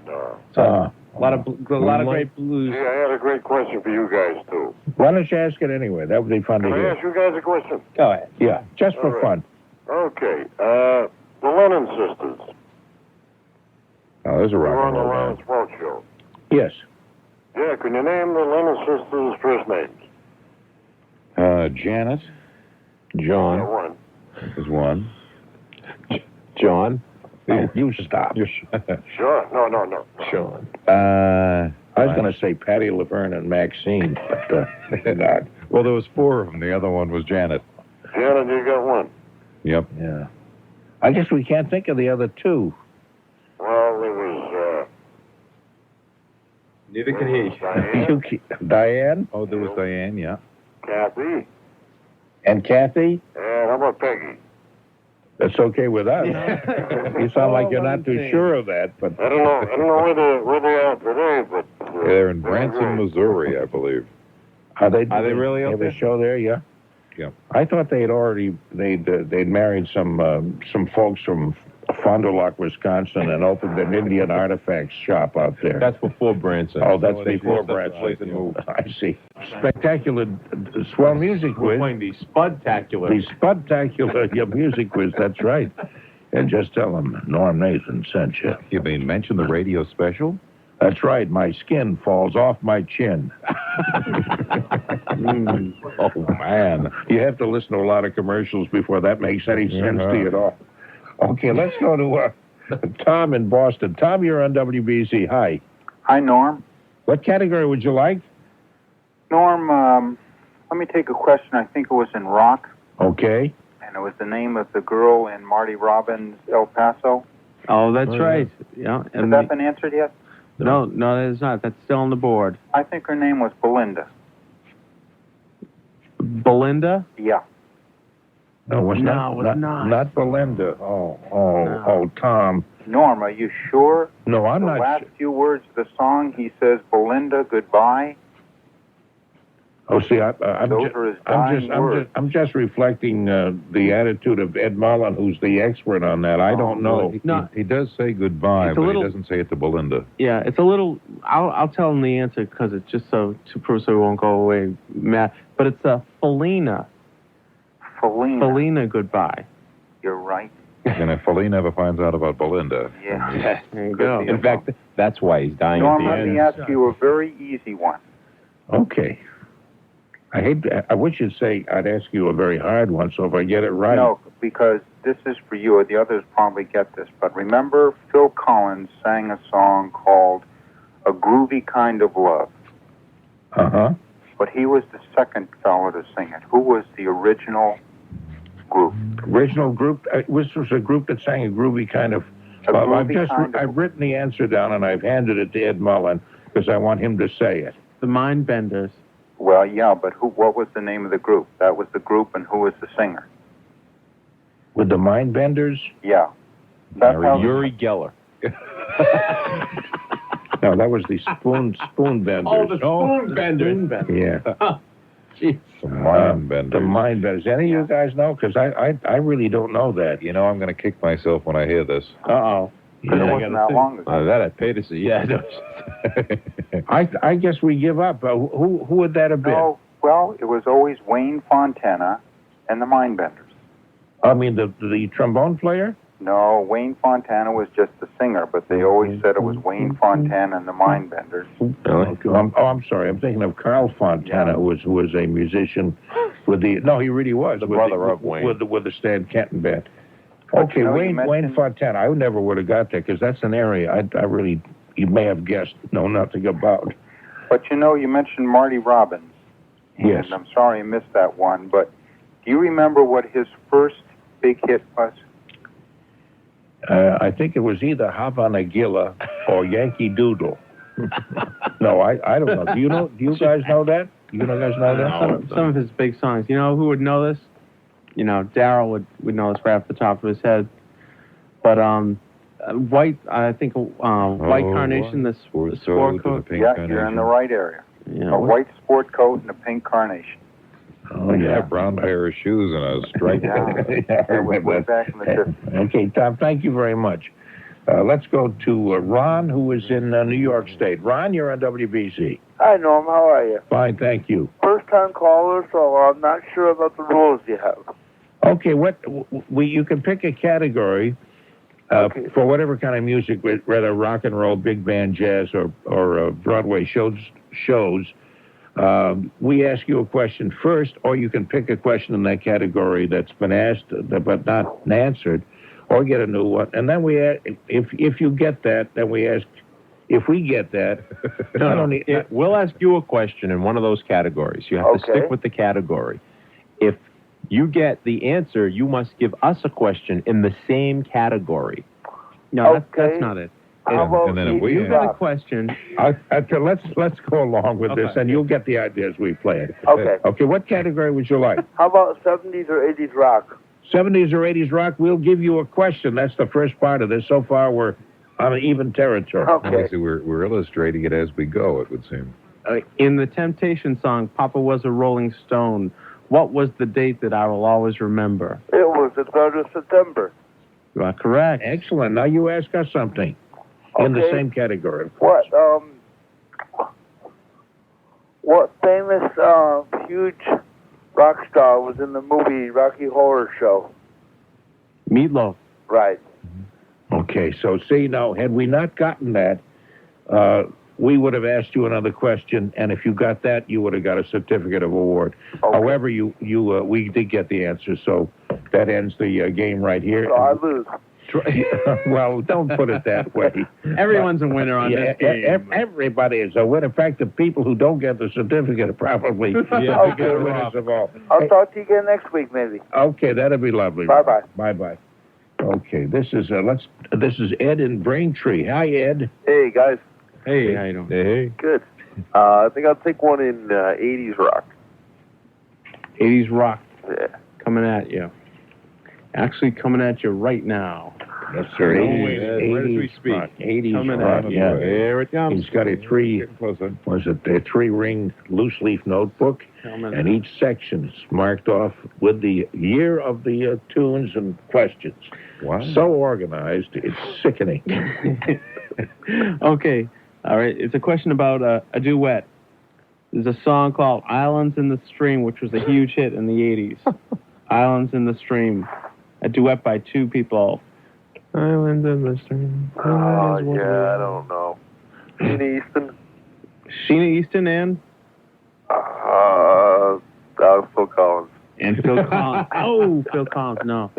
Q: No.
C: A lot of great blues.
Q: See, I had a great question for you guys, too.
B: Why don't you ask it anyway? That would be fun to
Q: Can I
B: hear.
Q: ask you guys a question?
C: Go ahead.
B: Yeah, just for fun.
Q: Okay. The Lennon sisters.
B: Oh, there's a
Q: They were
B: rock
Q: on
B: and
Q: the
B: roll
Q: Lawrence
B: band.
Q: Welch show.
B: Yes.
Q: Yeah, can you name the Lennon sisters' first names?
H: Janet.
D: John.
Q: Yeah, one.
H: Is one.
D: John.
B: Oh, you stop.
Q: Sure. No.
D: Sean.
B: I was going to say Patty Laverne and Maxine, but not.
H: Well, there was 4 of them. The other one was Janet.
Q: Janet, you got one.
H: Yep.
B: Yeah. I guess we can't think of the other 2.
Q: Well, there was,
D: Neither can he.
Q: Diane.
B: Diane?
H: Oh, there was Diane, yeah.
Q: Kathy.
B: And Kathy?
Q: And how about Peggy?
B: That's okay with us. You sound like you're not too sure of that, but
Q: I don't know where they are today, but
H: They're in Branson, Missouri, I believe.
B: are they
D: really up
B: have
D: there?
B: a show there? Yeah.
H: Yeah.
B: I thought they'd married some folks from Fond du Lac, Wisconsin, and opened an Indian artifacts shop out there.
D: That's before Branson.
B: Oh, that's before Branson. I see. Spectacular, swell music
D: We're
B: quiz.
D: playing the Spudtacular.
B: The Spudtacular music quiz, that's right. And just tell them Norm Nathan sent you.
H: You mean mention the radio special?
B: That's right, my skin falls off my chin.
H: Oh, man.
B: You have to listen to a lot of commercials before that makes any sense to you at all. Okay, let's go to Tom in Boston. Tom, you're on WBZ. Hi.
E: Hi, Norm.
B: What category would you like?
E: Norm, let me take a question. I think it was in rock,
B: Okay.
E: and it was the name of the girl in Marty Robbins' El Paso.
C: Oh, that's right. Yeah.
E: Has that been answered yet?
C: No, that is not. That's still on the board.
E: I think her name was Belinda.
C: Belinda?
E: Yeah.
B: No, it's not. Not Belinda. Oh, Tom.
E: Norm, are you sure?
B: No, I'm
E: the
B: not.
E: last few words of the song, he says, Belinda, goodbye.
B: Oh, see, I'm just reflecting the attitude of Ed Mullen, who's the expert on that. I don't know.
H: He does say goodbye, but he doesn't say it to Belinda.
C: Yeah, it's a little. I'll tell him the answer because it's just to prove so he won't go away mad. But it's Felina.
E: Felina.
C: Felina, goodbye.
E: You're right.
H: And if Feline ever finds out about Belinda...
O: Yeah.
C: There you go.
D: In fact, that's why he's dying
O: Norm,
D: at
O: let
D: the
O: me
D: end.
O: ask you a very easy one.
B: Okay. I wish you'd say I'd ask you a very hard one, so if I get it right.
O: No, because this is for you, or the others probably get this. But remember, Phil Collins sang a song called A Groovy Kind of Love.
B: Uh-huh.
O: But he was the second fellow to sing it. Who was the original group?
B: Original group? This was a group that sang a groovy kind of... I've written the answer down, and I've handed it to Ed Mullen, because I want him to say it.
C: The Mindbenders.
O: Well, yeah, but what was the name of the group? That was the group, and who was the singer?
B: With the Mindbenders?
O: Yeah.
D: Uri Geller.
B: No, that was the Spoonbenders.
D: Oh, the Spoonbenders.
B: Yeah.
H: The Mindbenders.
B: The Mindbenders. Any of you guys know? Because I really don't know that.
H: You know, I'm going to kick myself when I hear this.
C: Uh-oh.
O: It wasn't that long ago.
D: That I'd pay to see. Yeah.
B: I guess we give up. Who would that have been?
O: No, well, it was always Wayne Fontana and the Mindbenders.
B: I mean, the trombone player?
O: No, Wayne Fontana was just the singer, but they always said it was Wayne Fontana and the Mindbenders.
B: I'm sorry. I'm thinking of Carl Fontana, who was a musician with the... No, he really was.
D: The brother of Wayne.
B: With the Stan Kenton band. Okay, Wayne Fontana. I never would have got that, because that's an area I really... You may have guessed, know nothing about.
O: But you know, you mentioned Marty Robbins.
B: Yes.
O: And I'm sorry I missed that one, but do you remember what his first big hit was?
B: I think it was either Havana Gilla or Yankee Doodle. No, I don't know. Do you guys know that? You guys know that?
C: Some of his big songs. You know who would know this? You know, Darrell would know this right off the top of his head. But White Carnation, the sport coat.
O: Yeah, you're in the right area.
C: Yeah,
O: a white sport coat and a pink carnation.
H: Oh, yeah. A brown pair of shoes and a stripe.
O: That was way back in the 50s.
B: Okay, Tom, thank you very much. Let's go to Ron, who is in New York State. Ron, you're on WBC.
S: Hi, Norm. How are you?
B: Fine, thank you.
S: First-time caller, so I'm not sure about the rules you have.
B: Okay, you can pick a category for whatever kind of music, whether rock and roll, big band, jazz, or Broadway shows. We ask you a question first, or you can pick a question in that category that's been asked but not answered, or get a new one. And then we ask, if you get that, then we ask if we get that.
D: We'll ask you a question in one of those categories. You have to stick with the category. If you get the answer, you must give us a question in the same category.
C: No, that's not it.
H: And then if we
C: you got a question.
B: Let's go along with this, and you'll get the idea as we play it.
S: Okay.
B: Okay, what category would you like?
S: How about 70s or 80s rock?
B: 70s or 80s rock, we'll give you a question. That's the first part of this. So far, we're on even territory.
H: Okay. We're illustrating it as we go, it would seem.
C: In the Temptation song, Papa Was a Rolling Stone, what was the date that I will always remember?
S: It was the 3rd of September.
C: You are correct.
B: Excellent. Now you ask us something in the same category.
S: What famous huge rock star was in the movie Rocky Horror Show?
C: Meatloaf.
S: Right.
B: Okay, so see, now, had we not gotten that, we would have asked you another question, and if you got that, you would have got a certificate of award. Okay. However, we did get the answer, so that ends the game right here.
S: So I lose.
B: Well, don't put it that way.
C: Everyone's a winner on this game.
B: Everybody is a winner. In fact, the people who don't get the certificate are probably the winners of all.
S: I'll talk to you again next week, maybe.
B: Okay, that'd be lovely.
S: Bye-bye.
B: Bye-bye. Okay, this is Ed in Braintree. Hi, Ed.
N: Hey, guys.
C: Hey, how you doing?
H: Hey.
N: Good. I think I'll take one in 80s rock.
C: 80s rock.
N: Yeah.
C: Coming at you. Actually coming at you right now.
B: Yes, sir.
D: 80s, right as we speak.
B: Rock. 80s
C: coming
B: rock.
C: at you.
B: Yeah.
D: Here it comes.
B: He's got a three-ring loose-leaf notebook, and each section is marked off with the year of the tunes and questions.
H: Wow.
B: So organized, it's sickening.
C: Okay. All right. It's a question about a duet. There's a song called Islands in the Stream, which was a huge hit in the 80s. Islands in the Stream. a duet by two people. Island of the Stream.
R: Oh, yeah, I don't know. Sheena Easton?
C: Sheena Easton and?
R: Phil Collins.
C: And Phil Collins. Oh, Phil Collins, no.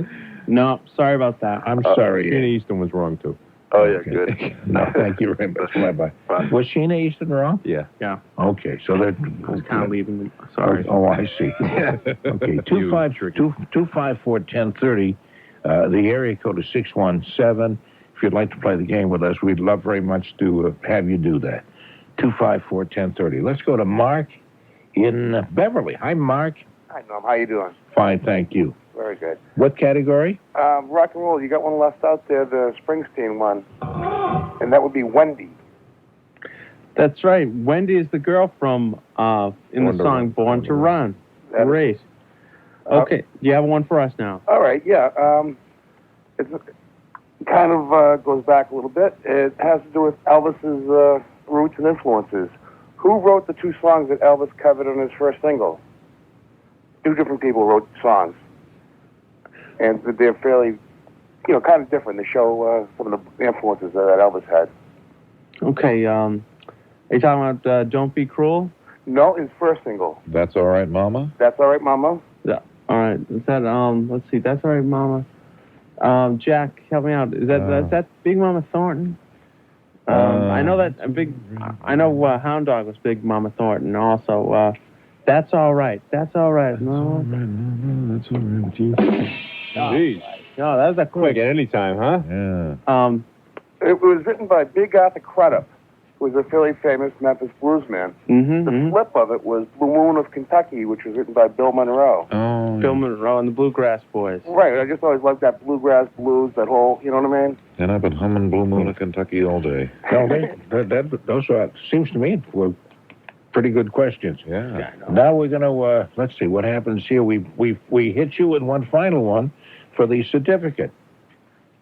C: No, sorry about that.
B: I'm sorry.
D: Sheena Easton was wrong, too.
R: Oh, yeah, good.
B: No, thank you very much. Bye-bye. Was Sheena Easton wrong?
D: Yeah.
C: Yeah.
B: Okay, so that...
C: I was kind of leaving. Sorry.
B: Oh, I see. Okay, 254-1030. The area code is 617. If you'd like to play the game with us, we'd love very much to have you do that. 254-1030. Let's go to Mark in Beverly. Hi, Mark.
I: Hi, Norm. How you doing?
B: Fine, thank you.
I: Very good.
B: What category?
I: Rock and roll. You got one left out there, the Springsteen one, and that would be Wendy.
C: That's right. Wendy is the girl from in the song "Born to Run." Great. Okay, you have one for us now.
I: All right. Yeah. It kind of goes back a little bit. It has to do with Elvis's roots and influences. Who wrote the two songs that Elvis covered on his first single? Two different people wrote songs. And they're fairly, kind of different. They show some of the influences that Elvis had.
C: Okay, are you talking about Don't Be Cruel?
I: No, his first single.
H: That's All Right, Mama?
I: That's All Right, Mama?
C: Yeah. All right. Is that, let's see, That's All Right, Mama. Jack, help me out. Is that Big Mama Thornton? I know that Hound Dog was Big Mama Thornton also. That's All Right. That's All Right, Mama.
H: That's all right with you.
C: Jeez. No, that was a quick.
D: At any time, huh?
H: Yeah.
I: It was written by Big Arthur Crudup, who was a fairly famous Memphis bluesman. The flip of it was Blue Moon of Kentucky, which was written by Bill Monroe.
H: Oh,
C: Bill Monroe and the Bluegrass Boys.
I: Right. I just always liked that bluegrass blues, that whole, you know what I mean?
H: And I've been humming Blue Moon of Kentucky all day.
B: No, those are, seems to me, were pretty good questions.
H: Yeah.
B: Now we're going to, let's see what happens here. We hit you with one final one for the certificate.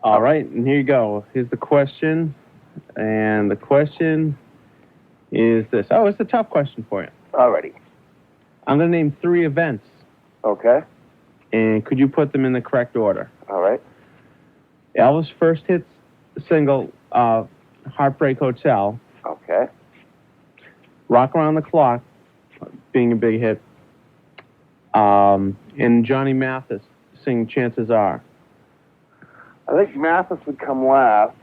C: All right, and here you go. Here's the question. And the question is this. Oh, it's a tough question for you.
I: Alrighty.
C: I'm going to name 3 events.
I: Okay.
C: And could you put them in the correct order?
I: All right.
C: Elvis' first hit single, Heartbreak Hotel.
I: Okay.
C: Rock Around the Clock, being a big hit. And Johnny Mathis singing Chances Are.
I: I think Mathis would come last.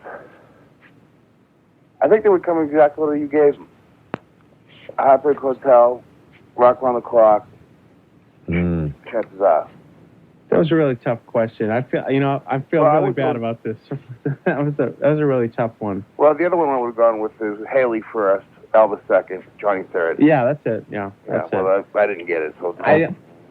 I: I think they would come exactly what you gave them. Heartbreak Hotel, Rock Around the Clock, Chances Are.
C: That was a really tough question. I feel really bad about this. that was a really tough one.
I: Well, the other one I would have gone with is Haley first, Elvis second, Johnny third.
C: Yeah, that's it. Yeah, that's
I: well,
C: it.
I: I didn't get it. So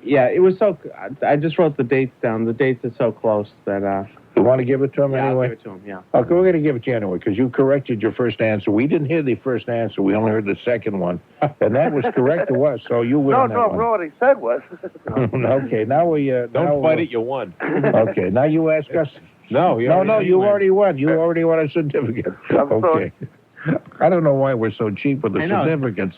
C: it was so. I just wrote the dates down. The dates are so close that.
B: You want to give it to him anyway?
C: I'll give it to him, yeah.
B: Okay, we're going to give it to you anyway, because you corrected your first answer. We didn't hear the first answer. We only heard the second one. And that was correct to us, so you win that one.
I: No, what he said was.
B: Okay, now we...
D: Don't fight it, you won.
B: Okay, now you ask us.
D: No, you
B: already won. You already won a certificate. Okay. I don't know why we're so cheap with the certificates.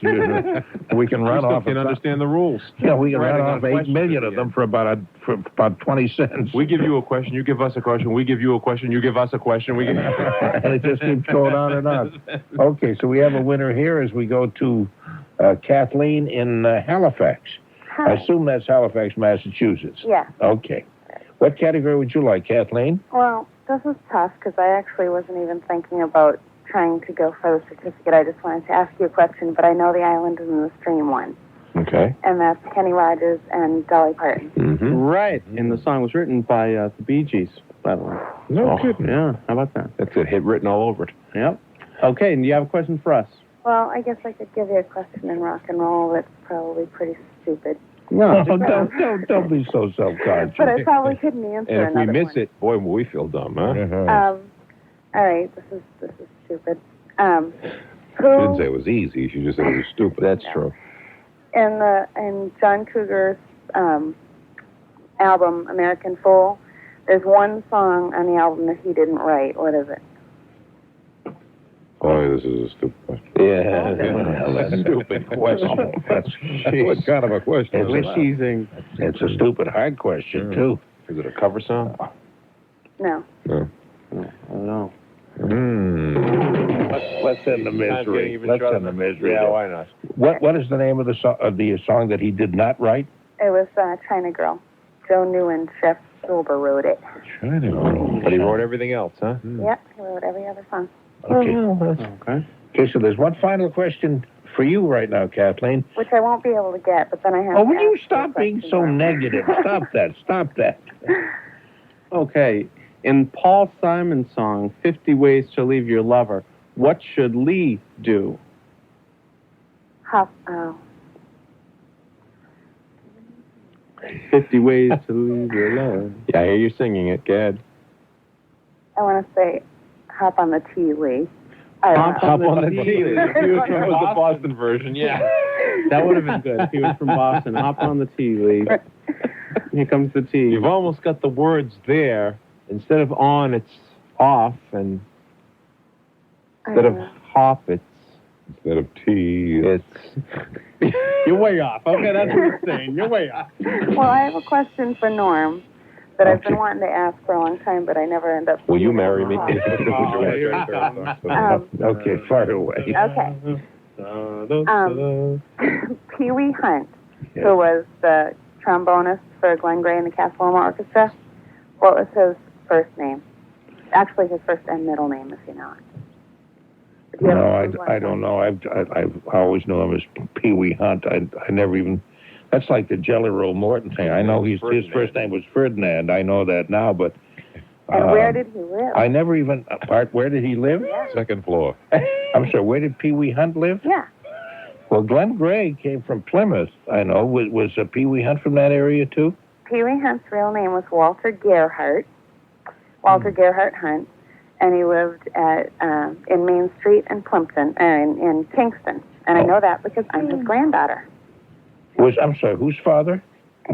B: We can run off.
D: We can understand the rules.
B: Yeah, we can run off 8 million of them for about 20 cents.
D: We give you a question, you give us a question. We give you a question, you give us a question. We give.
B: And it just keeps going on and on. Okay, so we have a winner here as we go to Kathleen in Halifax.
U: Hi.
B: I assume that's Halifax, Massachusetts.
U: Yeah.
B: Okay. What category would you like, Kathleen?
U: Well, this is tough because I actually wasn't even thinking about trying to go for the certificate. I just wanted to ask you a question, but I know the Island and the Stream one.
B: Okay.
U: And that's Kenny Rogers and Dolly Parton.
B: Mm-hmm.
C: Right. And the song was written by the Bee Gees, by the way.
B: No kidding.
C: Yeah, how about that?
D: That's a hit written all over it.
C: Yep. Okay, and do you have a question for us?
U: Well, I guess I could give you a question in rock and roll that's probably pretty stupid.
C: No,
B: don't be so self-conscious.
U: But I probably couldn't answer
D: And if we
U: another
D: miss it, boy, will we feel dumb, huh?
U: All right, this is stupid.
H: She didn't say it was easy. She just said it was stupid.
D: That's true.
U: In John Cougar's album American Fool, there's one song on the album that he didn't write. What is it?
H: Boy, this is a stupid question.
B: Yeah, that's a stupid question.
H: What kind of a question is it?
B: It's a stupid hard question, too.
D: Is it a cover song?
U: No.
D: No.
C: I don't know.
B: Let's end the misery. Let's end the misery.
D: Yeah, why not?
B: What is the name of the song that he did not write?
U: It was China Girl. Joe New and Chef Silver wrote it.
B: China Girl.
D: But he wrote everything else, huh?
U: Yep, he wrote every other song.
B: Okay.
C: Okay.
B: Okay, so there's one final question for you right now, Kathleen.
U: Which I won't be able to get, but then I have
B: Oh,
U: to
B: will you
U: ask
B: stop being so negative? Stop that. Stop that.
C: Okay. In Paul Simon's song, 50 Ways to Leave Your Lover, what should Lee do?
U: Hop. Oh.
C: 50 Ways to Leave Your Lover.
D: Yeah, I hear you singing it. Go ahead.
U: I want to say hop on the tea, Lee.
C: Hop on the tea.
D: That was the Boston version, yeah.
C: That would have been good if he was from Boston. Hop on the tea, Lee. Here comes the tea.
D: You've almost got the words there. Instead of on, it's off, and instead of hop, it's...
H: Instead of tea,
D: it's...
C: You're way off. Okay, that's what it's saying. You're way off.
U: Well, I have a question for Norm that I've been wanting to ask for a long time, but I never end up...
D: Will you marry me?
B: Okay, far away.
U: Okay. Pee Wee Hunt, who was the trombonist for Glenn Gray and the Castleloma Orchestra, what was his first name? Actually, his first and middle name, if you know it.
B: No, I don't know. I always knew him as Pee Wee Hunt. I never even... That's like the Jelly Roll Morton thing. I know his first name was Ferdinand. I know that now, but...
U: And where did he live?
B: I never even... Where did he live?
U: Yeah.
H: Second floor.
B: I'm sorry, where did Pee Wee Hunt live?
U: Yeah.
B: Well, Glenn Gray came from Plymouth, I know. Was Pee Wee Hunt from that area, too?
U: Pee Wee Hunt's real name was Walter Gerhardt Hunt, and he lived at in Main Street in Plimpton, in Kingston. And I know that because I'm his granddaughter.
B: I'm sorry, whose father?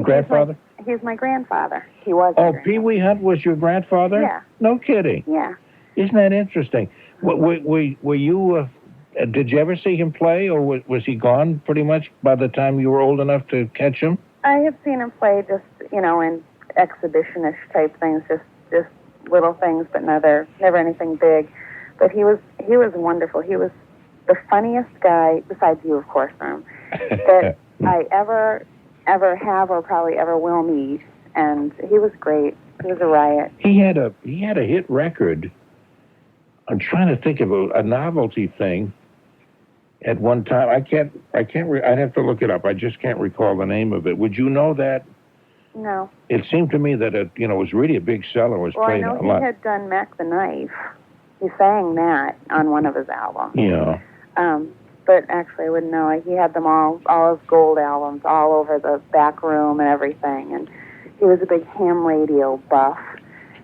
B: Grandfather?
U: He's my grandfather. He was.
B: Oh, Pee Wee Hunt was your grandfather?
U: Yeah.
B: No kidding.
U: Yeah.
B: Isn't that interesting? Were you... did you ever see him play, or was he gone pretty much by the time you were old enough to catch him?
U: I have seen him play just, in exhibitionish type things, just little things, but never anything big. But he was wonderful. He was the funniest guy, besides you, of course, that I ever have or probably ever will meet. And he was great. He was a riot.
B: He had a hit record. I'm trying to think of a novelty thing. At one time, I'd have to look it up. I just can't recall the name of it. Would you know that?
U: No.
B: It seemed to me that it was really a big seller. Was
U: Well, I
B: played
U: know
B: a
U: he
B: lot.
U: had done Mac the Knife. He sang that on one of his albums.
B: Yeah.
U: But actually, I wouldn't know. He had them all his gold albums, all over the back room and everything. And he was a big ham radio buff.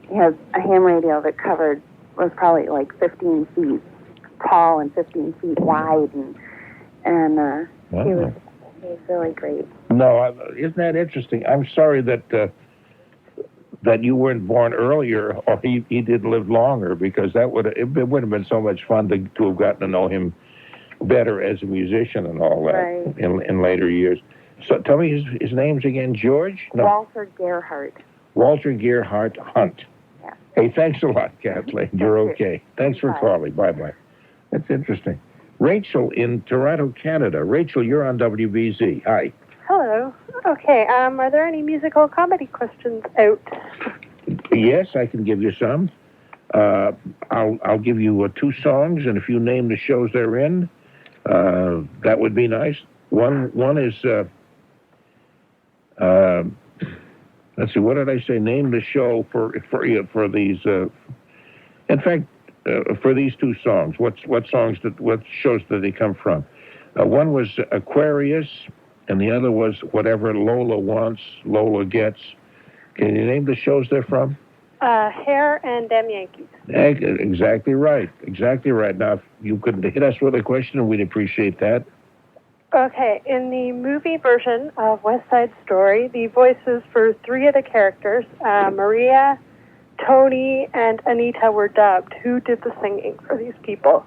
U: He had a ham radio that was probably like 15 feet tall and 15 feet wide, and he was really great.
B: No, isn't that interesting? I'm sorry that you weren't born earlier, or he did live longer, because it would have been so much fun to have gotten to know him better as a musician and all that
U: Right.
B: in later years. So tell me his names again. George? No.
U: Walter Gerhardt.
B: Walter Gerhardt Hunt.
U: Yeah.
B: Hey, thanks a lot, Kathleen. You're okay. Thanks for calling. Bye-bye. That's interesting. Rachel in Toronto, Canada. Rachel, you're on WBZ. Hi.
A: Hello. Okay, are there any musical comedy questions out?
B: Yes, I can give you some. I'll give you 2 songs, and if you name the shows they're in, that would be nice. One is, let's see, what did I say? Name the show for these. In fact, for these 2 songs, what shows did they come from? One was Aquarius, and the other was Whatever Lola Wants, Lola Gets. Can you name the shows they're from?
A: Hair and Them Yankees.
B: Exactly right. Exactly right. Now, if you could hit us with a question, we'd appreciate that.
A: Okay, in the movie version of West Side Story, the voices for 3 of the characters, Maria, Tony, and Anita, were dubbed. Who did the singing for these people?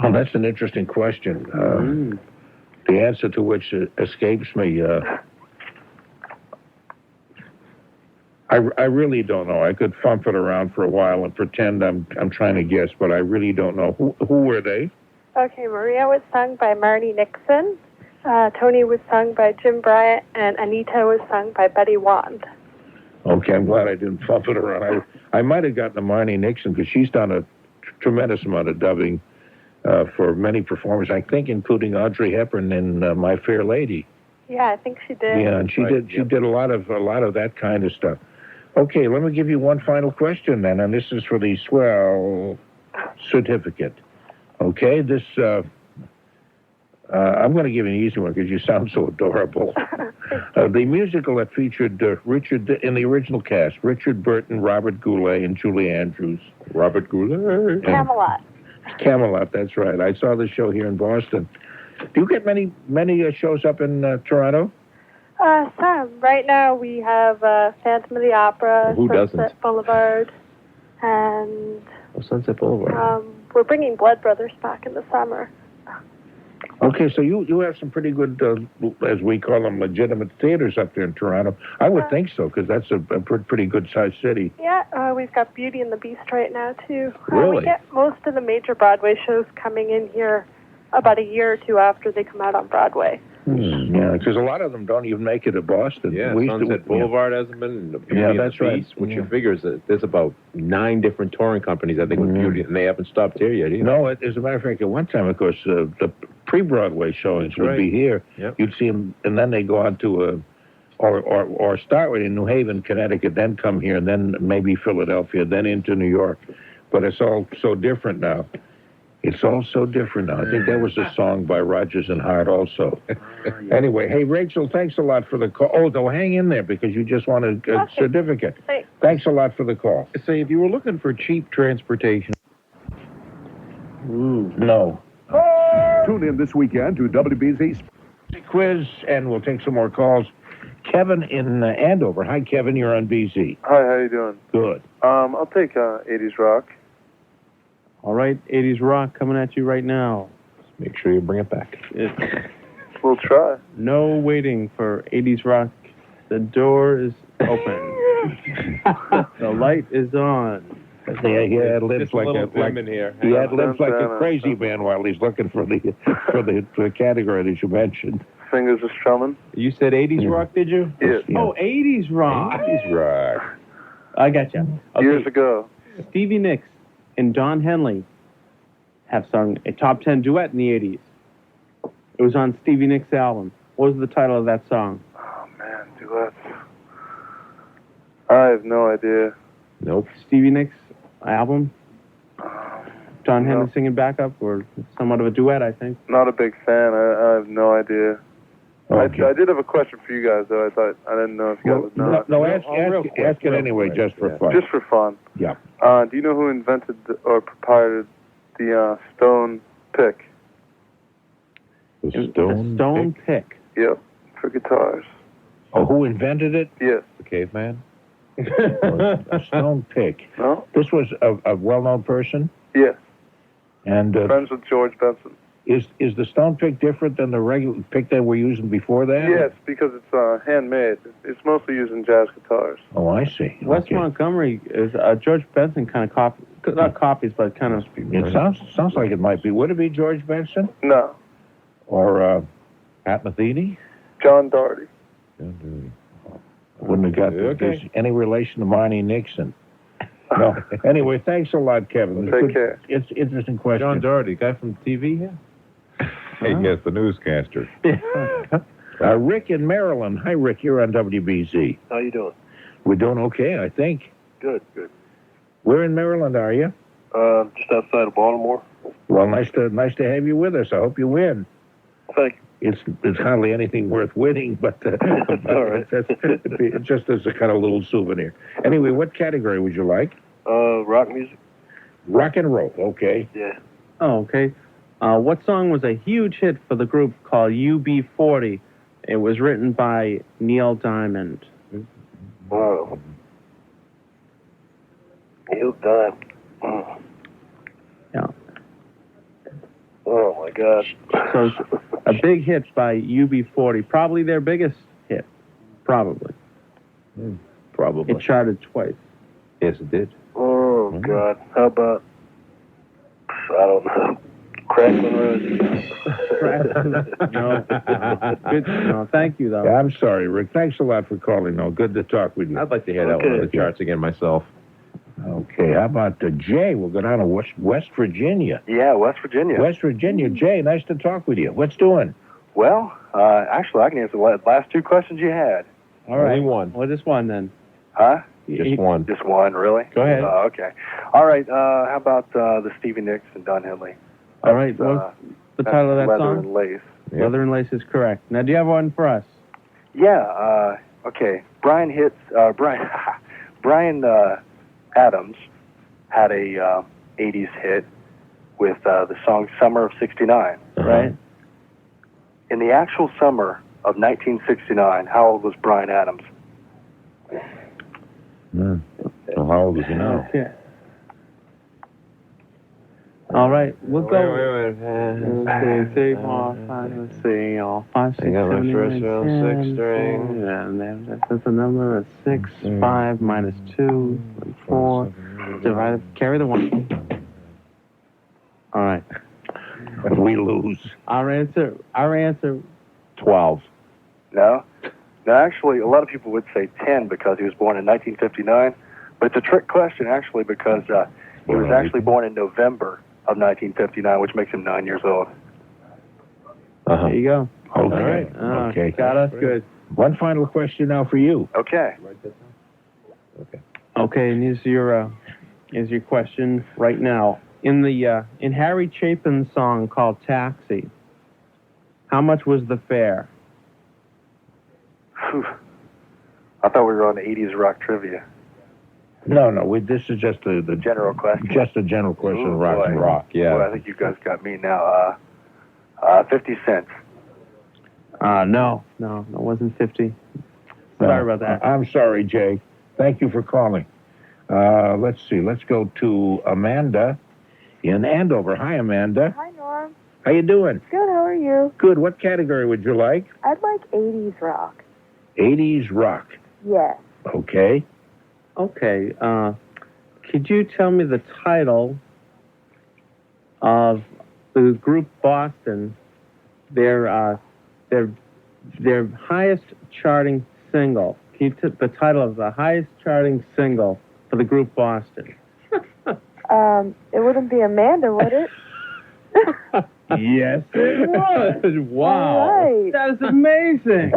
B: Oh, that's an interesting question. The answer to which escapes me. I really don't know. I could thump it around for a while and pretend I'm trying to guess, but I really don't know. Who were they?
A: Okay, Maria was sung by Marnie Nixon. Tony was sung by Jim Bryant, and Anita was sung by Betty Wand.
B: Okay, I'm glad I didn't thump it around. I might have gotten to Marnie Nixon because she's done a tremendous amount of dubbing for many performers, I think, including Audrey Hepburn in My Fair Lady.
A: Yeah, I think she did.
B: Yeah, and she did a lot of that kind of stuff. Okay, let me give you one final question then, and this is for the swell certificate. Okay, this I'm going to give you an easy one because you sound so adorable. The musical that featured Richard in the original cast: Richard Burton, Robert Goulet, and Julie Andrews. Robert Goulet.
A: Camelot.
B: Camelot, that's right. I saw the show here in Boston. Do you get many shows up in Toronto?
A: Some. Right now we have Phantom of the Opera,
D: Who
A: Sunset
D: doesn't?
A: Boulevard, and
D: Sunset Boulevard.
A: we're bringing Blood Brothers back in the summer.
B: Okay, so you have some pretty good, as we call them, legitimate theaters up there in Toronto. I would think so, because that's a pretty good-sized city.
A: Yeah, we've got Beauty and the Beast right now, too.
B: Really?
A: We get most of the major Broadway shows coming in here about a year or two after they come out on Broadway.
B: Yeah, because a lot of them don't even make it to Boston.
D: Yeah,
B: We used to-
D: Sunset Boulevard hasn't been. The Beauty
B: Yeah,
D: and
B: that's
D: the
B: right.
D: Beast, which
B: Yeah.
D: you figure is that there's about 9 different touring companies, I think, with Beauty, and they haven't stopped here yet either.
B: No, as a matter of fact, at one time, of course, the pre-Broadway showings
D: That's
B: would
D: right.
B: be here.
D: Yep.
B: You'd see them, and then they go on to or start with in New Haven, Connecticut, then come here, and then maybe Philadelphia, then into New York. But it's all so different now. It's all so different now. I think that was a song by Rodgers and Harte also. Anyway, hey, Rachel, thanks a lot for the call. Oh, though, hang in there because you just wanted a certificate. Thanks a lot for the call.
H: Say, if you were looking for cheap transportation.
B: No.
G: Tune in this weekend to WBZ's
B: quiz, and we'll take some more calls. Kevin in Andover. Hi, Kevin. You're on BZ.
V: Hi, how you doing?
B: Good.
V: I'll take 80s rock.
C: All right, 80s rock coming at you right now.
D: Make sure you bring it back.
V: We'll try.
C: No waiting for 80s rock. The door is open. The light is on.
B: Yeah, he had lips like
D: little
B: a
D: dim in here.
B: He had lips like a crazy man while he's looking for the category that you mentioned.
V: Fingers are strumming.
C: You said 80s rock, did you?
V: Yes.
C: Oh, 80s rock.
B: 80s rock.
C: I got you. Okay.
V: Years ago.
C: Stevie Nicks and Don Henley have sung a top 10 duet in the 80s. It was on Stevie Nicks' album. What was the title of that song?
V: Oh, man, duets. I have no idea.
C: Nope. Stevie Nicks' album? Don Henley singing backup, or somewhat of a duet, I think.
V: Not a big fan. I have no idea.
B: Okay.
V: I did have a question for you guys, though. I didn't know if you guys would know.
B: No, ask it anyway, just for fun.
V: Just for fun.
B: Yeah.
V: Do you know who invented or proprieted the stone pick?
B: The
C: stone pick?
V: Yep, for guitars.
B: Oh, who invented it?
V: Yes.
H: The caveman?
B: A stone pick.
V: No?
B: This was a well-known person?
V: Yes.
B: And
V: Friends with George Benson.
B: Is the stone pick different than the regular pick that we're using before that?
V: Yes, because it's handmade. It's mostly used in jazz guitars.
B: Oh, I see.
C: Wes
B: Okay.
C: Montgomery is George Benson kind of not copies, but kind of.
B: It sounds like it might be. Would it be George Benson?
V: No.
B: Or
H: Pat Metheny?
V: John Doherty.
B: wouldn't have got any relation to Marnie Nixon. No. Anyway, thanks a lot, Kevin.
V: Take care.
B: It's interesting question.
H: John Doherty, guy from TV here? Hey, yes, the newscaster.
B: Rick in Maryland. Hi, Rick. You're on WBZ.
W: How you doing?
B: We're doing okay, I think.
W: Good.
B: Where in Maryland are you?
W: Just outside of Baltimore.
B: Well, nice to have you with us. I hope you win.
W: Thank
B: you. It's hardly anything worth winning, but
W: all right.
B: It's just as a kind of little souvenir. Anyway, what category would you like?
W: Rock music.
B: Rock and roll. Okay.
W: Yeah.
C: Oh, okay. What song was a huge hit for the group called UB40? It was written by Neil Diamond.
W: Wow. Neil Diamond.
C: Yeah.
W: Oh my gosh.
C: So it's a big hit by UB40, probably their biggest hit, probably.
B: Probably.
C: It charted twice.
D: Yes, it did.
W: Oh, God. How about, I don't know, Crackling Roses?
C: No. Good. No, thank you, though.
B: Yeah, I'm sorry, Rick. Thanks a lot for calling, though. Good to talk with you.
D: I'd like to hear that one on the charts again myself.
B: Okay, how about Jay? We'll go down to West Virginia.
W: Yeah, West Virginia.
B: West Virginia. Jay, nice to talk with you. What's doing?
W: Well, actually, I can answer the last two questions you had.
C: All right.
D: Only one.
C: Well, just one then.
W: Huh?
D: Just one.
W: Just one, really?
C: Go ahead.
W: Okay. All right, how about the Stevie Nicks and Don Henley?
C: All right. What's the title of that
W: Leather
C: song?
W: and Lace.
C: Leather and Lace is correct. Now, do you have one for us?
W: Yeah, okay. Brian Adams had a 80s hit with the song Summer of 69,
C: right?
W: In the actual summer of 1969, how old was Brian Adams?
B: Well, how old is he now?
C: Okay. All right, we'll go.
D: Wait.
C: Let's see, 5, 6,
D: I got my
C: 7,
D: first
C: 8,
D: round
C: 10,
D: six string.
C: And then that's the number of 6, 5 minus 2, 4. Divided. Carry the 1. All right.
B: We lose.
C: Our answer.
B: 12.
W: No? No, actually, a lot of people would say 10 because he was born in 1959. But it's a trick question, actually, because he was actually born in November of 1959, which makes him 9 years old.
B: Uh-huh.
C: There you go.
B: Okay.
C: All right.
B: Okay.
C: Got us good.
B: One final question now for you.
W: Okay.
C: Okay, and here's your question right now. In Harry Chapin's song called Taxi, how much was the fare?
W: Whew. I thought we were on the 80s rock trivia.
B: No, this is just the
W: General question.
B: Just a general question.
W: Ooh,
B: rock
W: boy.
B: and rock. Yeah.
W: Boy, I think you guys got me now. 50 cents.
C: No, it wasn't 50. Sorry about that.
B: I'm sorry, Jay. Thank you for calling. Let's see. Let's go to Amanda in Andover. Hi, Amanda.
F: Hi, Norm.
B: How you doing?
F: Good, how are you?
B: Good. What category would you like?
F: I'd like 80s rock.
B: 80s rock.
F: Yes.
B: Okay.
C: Okay. Could you tell me the title of the group Boston? Their highest charting single. Can you the title of the highest charting single for the group Boston?
F: It wouldn't be Amanda, would it?
B: Yes, it was.
C: Wow.
F: All right.
C: That is amazing.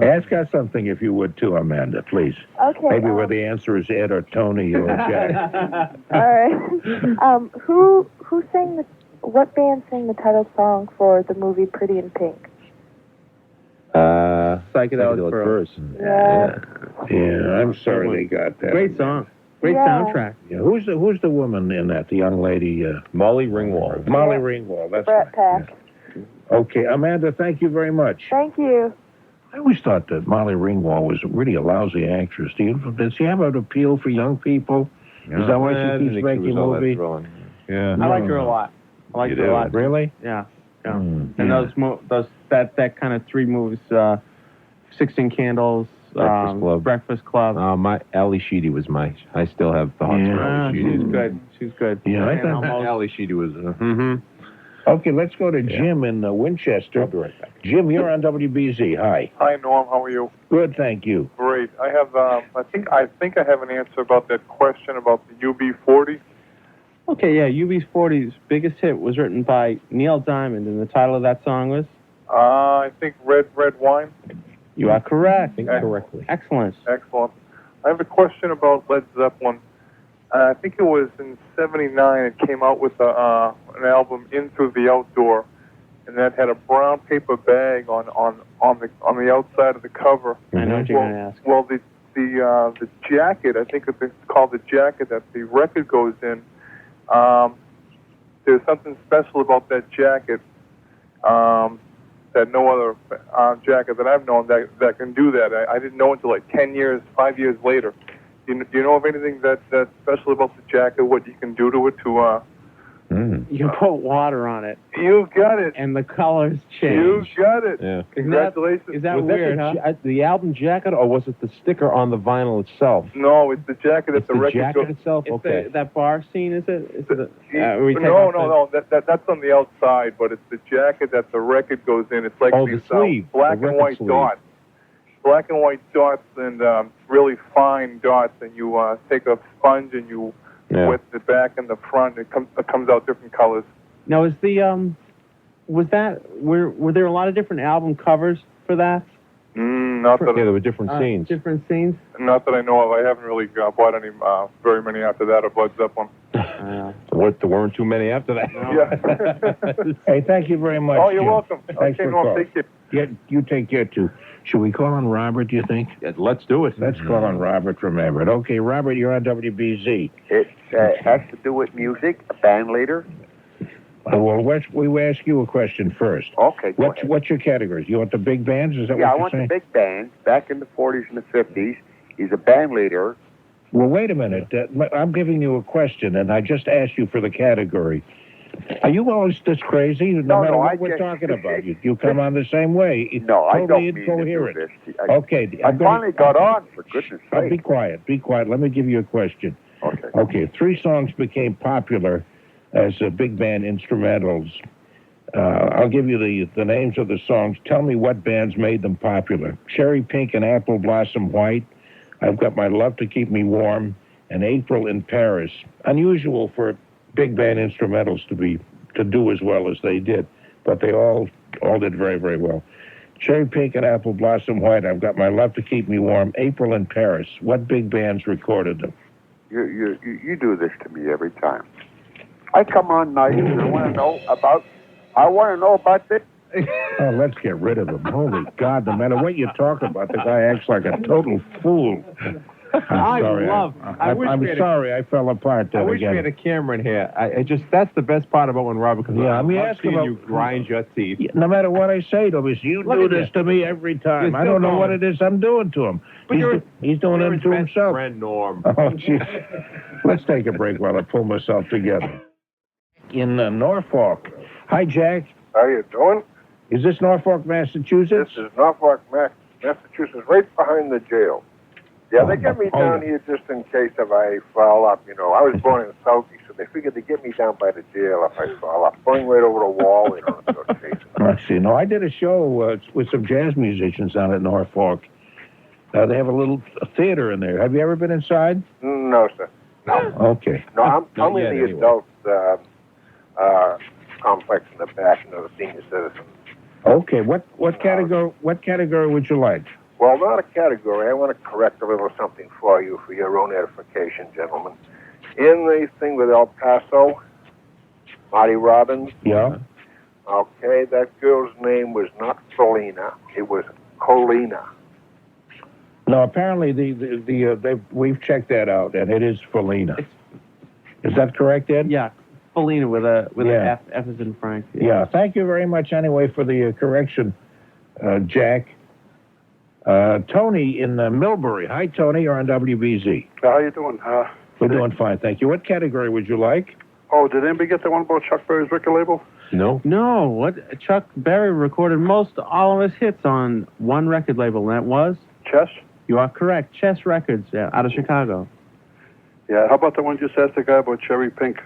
B: Ask us something if you would too, Amanda, please.
F: Okay.
B: Maybe where the answer is Ed or Tony or Jack.
F: All right. Who sang what band sang the title song for the movie Pretty in Pink?
C: Psychedelic Furs.
F: Yeah.
B: Yeah, I'm sorry they got that.
C: Great song. Great soundtrack.
B: Yeah, who's the woman in that? The young lady?
D: Molly Ringwald.
B: Molly Ringwald. That's
F: Brett
B: right.
F: Pack.
B: Yeah. Okay, Amanda, thank you very much.
F: Thank you.
B: I always thought that Molly Ringwald was really a lousy actress. Does she have an appeal for young people? Is that why she keeps making movies?
D: Yeah.
C: I like her a lot. I like her a lot.
B: Really?
C: Yeah. And those that kind of 3 movies, 16 Candles, Breakfast Club.
D: My Ali Sheedy was I still have the heart for Ali Sheedy.
C: She's good.
B: Yeah, I think
D: Ali Sheedy was.
B: Okay, let's go to Jim in Winchester.
D: I'll be right back.
B: Jim, you're on WBZ. Hi.
L: Hi, Norm. How are you?
B: Good, thank you.
L: Great. I have. I think I have an answer about that question about the UB40.
C: Okay, yeah. UB40's biggest hit was written by Neil Diamond, and the title of that song was?
L: I think Red Wine.
C: You are correct.
D: Correctly.
C: Excellent.
L: Excellent. I have a question about Led Zeppelin. I think it was in '79. It came out with an album, Into the Outdoor, and that had a brown paper bag on the outside of the cover.
C: I know what you're going to ask.
L: Well, the jacket, I think it's called the jacket that the record goes in. There's something special about that jacket that no other jacket that I've known that can do that. I didn't know until like 5 years later. Do you know of anything that's special about the jacket? What you can do to it to
C: You can put water on it.
L: You got it.
C: And the colors change.
L: You got it.
D: Yeah.
L: Congratulations.
C: Is that
D: Was
C: weird,
D: the album jacket, or was it the sticker on the vinyl itself?
L: No, it's the jacket that
D: It's
L: the
D: the
L: record
D: jacket
L: goes.
D: itself?
C: It's
D: Okay.
C: that bar scene, is it? Is it
L: No. That's on the outside, but it's the jacket that the record goes in. It's like these
D: the sleeve,
L: black
D: the
L: and
D: record
L: white
D: sleeve.
L: dots. Black and white dots and really fine dots, and you take a sponge and you wet the back and the front. It comes out different colors.
C: Now, is the were there a lot of different album covers for that?
L: Not that
D: there were different scenes.
C: Different scenes.
L: Not that I know of. I haven't really bought any very many after that of Led Zeppelin.
D: There weren't too many after that.
L: Yeah.
B: Hey, thank you very much.
L: Oh, you're
B: Jim.
L: welcome.
B: Thanks
L: Okay,
B: for
L: no,
B: calling.
L: take care.
B: Yeah, you take care too. Should we call on Robert, do you think?
D: Let's do it.
B: Let's call on Robert from Everett. Okay, Robert, you're on WBZ.
K: It has to do with music, a band leader.
B: Well, we ask you a question first.
K: Okay, go ahead.
B: What's your categories? You want the big bands? Is that
K: Yeah, I
B: what
K: want
B: you're
K: the
B: saying?
K: big band. Back in the 40s and the 50s, he's a band leader.
B: Well, wait a minute. I'm giving you a question, and I just asked you for the category. Are you always this crazy? No matter what we're talking about, you come on the same way. It's
K: No, I
B: totally
K: don't mean to do
B: incoherent.
K: this.
B: Okay.
K: I finally got on, for goodness sake.
B: Be quiet. Be quiet. Let me give you a question.
K: Okay.
B: Okay. 3 songs became popular as big band instrumentals. I'll give you the names of the songs. Tell me what bands made them popular. Cherry Pink and Apple Blossom White. I've Got My Love to Keep Me Warm. And April in Paris. Unusual for big band instrumentals to do as well as they did. But they all did very, very well. Cherry Pink and Apple Blossom White. I've Got My Love to Keep Me Warm. April in Paris. What big bands recorded them?
K: You do this to me every time. I come on nice and I want to know about this.
B: Oh, let's get rid of him. Holy God, no matter what you talk about, the guy acts like a total fool. I'm sorry. I'm sorry I fell apart there
D: I wish
B: again.
D: we had a camera in here. That's the best part about when Robert comes on.
B: I mean,
D: I love
B: ask
D: seeing
B: about
D: you grind your teeth.
B: No matter what I say to him, you
D: Look
B: do
D: at
B: this
D: this.
B: to me every time.
D: You're
B: I don't
D: still
B: know what
D: going.
B: it is I'm doing to him.
D: But
B: He's doing
D: you're
B: it
D: his
B: to
D: best
B: himself.
D: friend, Norm.
B: Oh, jeez. Let's take a break while I pull myself together. In Norfolk. Hi, Jack.
M: How you doing?
B: Is this Norfolk, Massachusetts?
M: This is Norfolk, Massachusetts, right behind the jail. Yeah, they get me down here just in case if I fall up, I was born in Southie, so they figured they'd get me down by the jail if I fall up. Going right over the wall, so chasing.
B: Let's see. No, I did a show with some jazz musicians down at Norfolk. They have a little theater in there. Have you ever been inside?
M: No, sir. No.
B: Okay.
M: No, I'm in the adult complex in the back, the senior citizen.
B: Okay. What category would you like?
M: Well, not a category. I want to correct a little something for you for your own edification, gentlemen. In the thing with El Paso, Marty Robbins.
B: Yeah.
M: Okay, that girl's name was not Felina. It was Colina.
B: No, apparently we've checked that out, and it is Felina. Is that correct, Ed?
C: Yeah, Felina with an F as in Frank.
B: Yeah. Thank you very much anyway for the correction, Jack. Tony in Millbury. Hi, Tony. You're on WBZ.
P: How you doing?
B: We're doing fine, thank you. What category would you like?
P: Oh, did anybody get the one about Chuck Berry's record label?
D: No.
C: No. What? Chuck Berry recorded all of his hits on one record label, and that was?
P: Chess?
C: You are correct. Chess Records, out of Chicago.
P: Yeah, how about the one just asked the guy about Cherry Pink?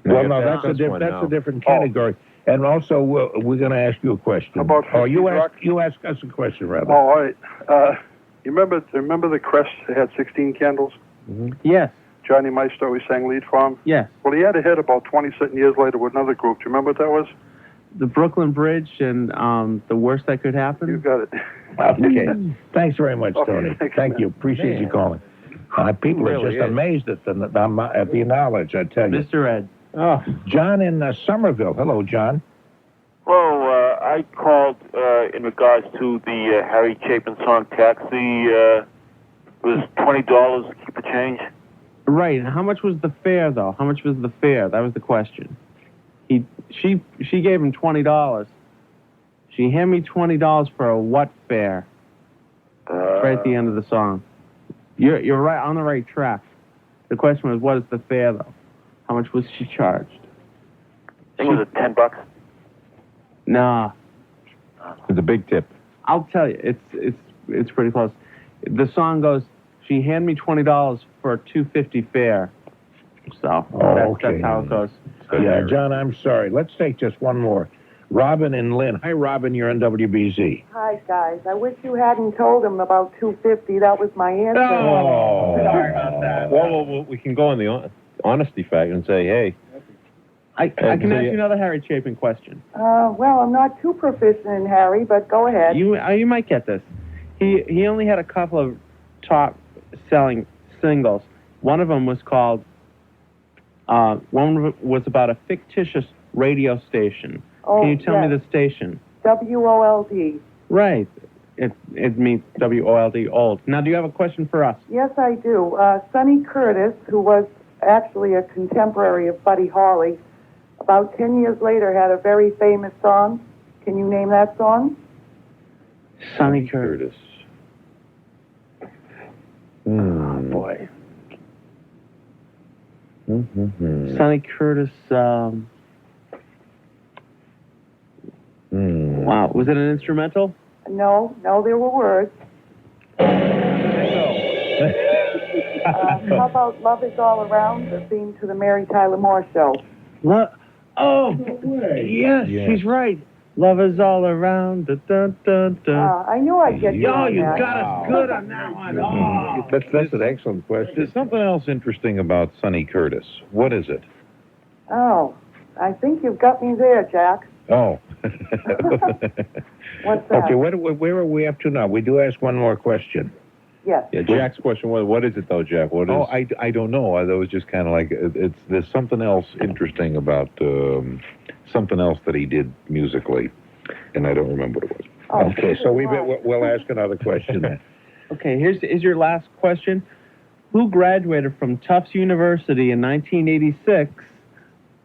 B: Well, no, that's a different category. And also, we're going to ask you a question.
P: About
B: you ask us a question, rather.
P: Oh, all right. You remember the Crest? They had 16 candles?
C: Mm-hmm. Yes.
P: Johnny Maestro, we sang lead for him?
C: Yes.
P: Well, he had a hit about 20-something years later with another group. Do you remember what that was?
C: The Brooklyn Bridge and The Worst That Could Happen?
P: You got it.
B: Okay. Thanks very much, Tony.
P: Okay,
B: Thank you. Appreciate you calling. People are just amazed at the knowledge, I tell you.
C: Mr. Ed.
B: Oh, John in Somerville. Hello, John.
X: Well, I called in regards to the Harry Chapin song Taxi. It was $20 to keep the change.
C: Right. And how much was the fare, though? How much was the fare? That was the question. She gave him $20. She handed me $20 for a what fare? Right at the end of the song. You're right on the right track. The question was, what is the fare, though? How much was she charged?
X: think it was $10.
C: Nah.
D: It's a big tip.
C: I'll tell you, it's pretty close. The song goes, "She handed me $20 for a $2.50 fare." So that's how it goes.
B: Yeah, John, I'm sorry. Let's take just one more. Robin and Lynn. Hi, Robin. You're on WBZ.
E: Hi, guys. I wish you hadn't told him about 250. That was my answer.
D: Oh, sorry about that. Well, we can go on the honesty factor and say, hey.
C: I can ask you another Harry Chapin question.
E: Well, I'm not too proficient in Harry, but go ahead.
C: You might get this. He only had a couple of top-selling singles. One of them was called. One was about a fictitious radio station. Can you tell me the station?
E: WOLD.
C: Right. It means WOLD, old. Now, do you have a question for us?
E: Yes, I do. Sonny Curtis, who was actually a contemporary of Buddy Holly, about 10 years later had a very famous song. Can you name that song?
C: Sonny Curtis.
D: Oh,
C: boy. Sonny Curtis, Wow, was it an instrumental?
E: No, there were words. How about Love Is All Around, the theme to the Mary Tyler Moore Show?
C: What? Oh, yes, she's right. Love is all around. Dun, dun, dun, dun.
E: I knew I'd get you on
C: you
E: that.
C: got us good on that one. Oh.
B: That's an excellent question.
H: There's something else interesting about Sonny Curtis. What is it?
E: Oh, I think you've got me there, Jack.
H: Oh.
E: What's that?
B: Okay, where are we up to now? We do ask one more question.
E: Yes.
D: Yeah, Jack's question was, what is it, though, Jack? What is...
H: Oh, I don't know. I was just kind of like, there's something else interesting about something else that he did musically, and I don't remember what it was.
E: Oh,
B: okay, so we'll ask another question then.
C: Okay, here's your last question. Who graduated from Tufts University in 1986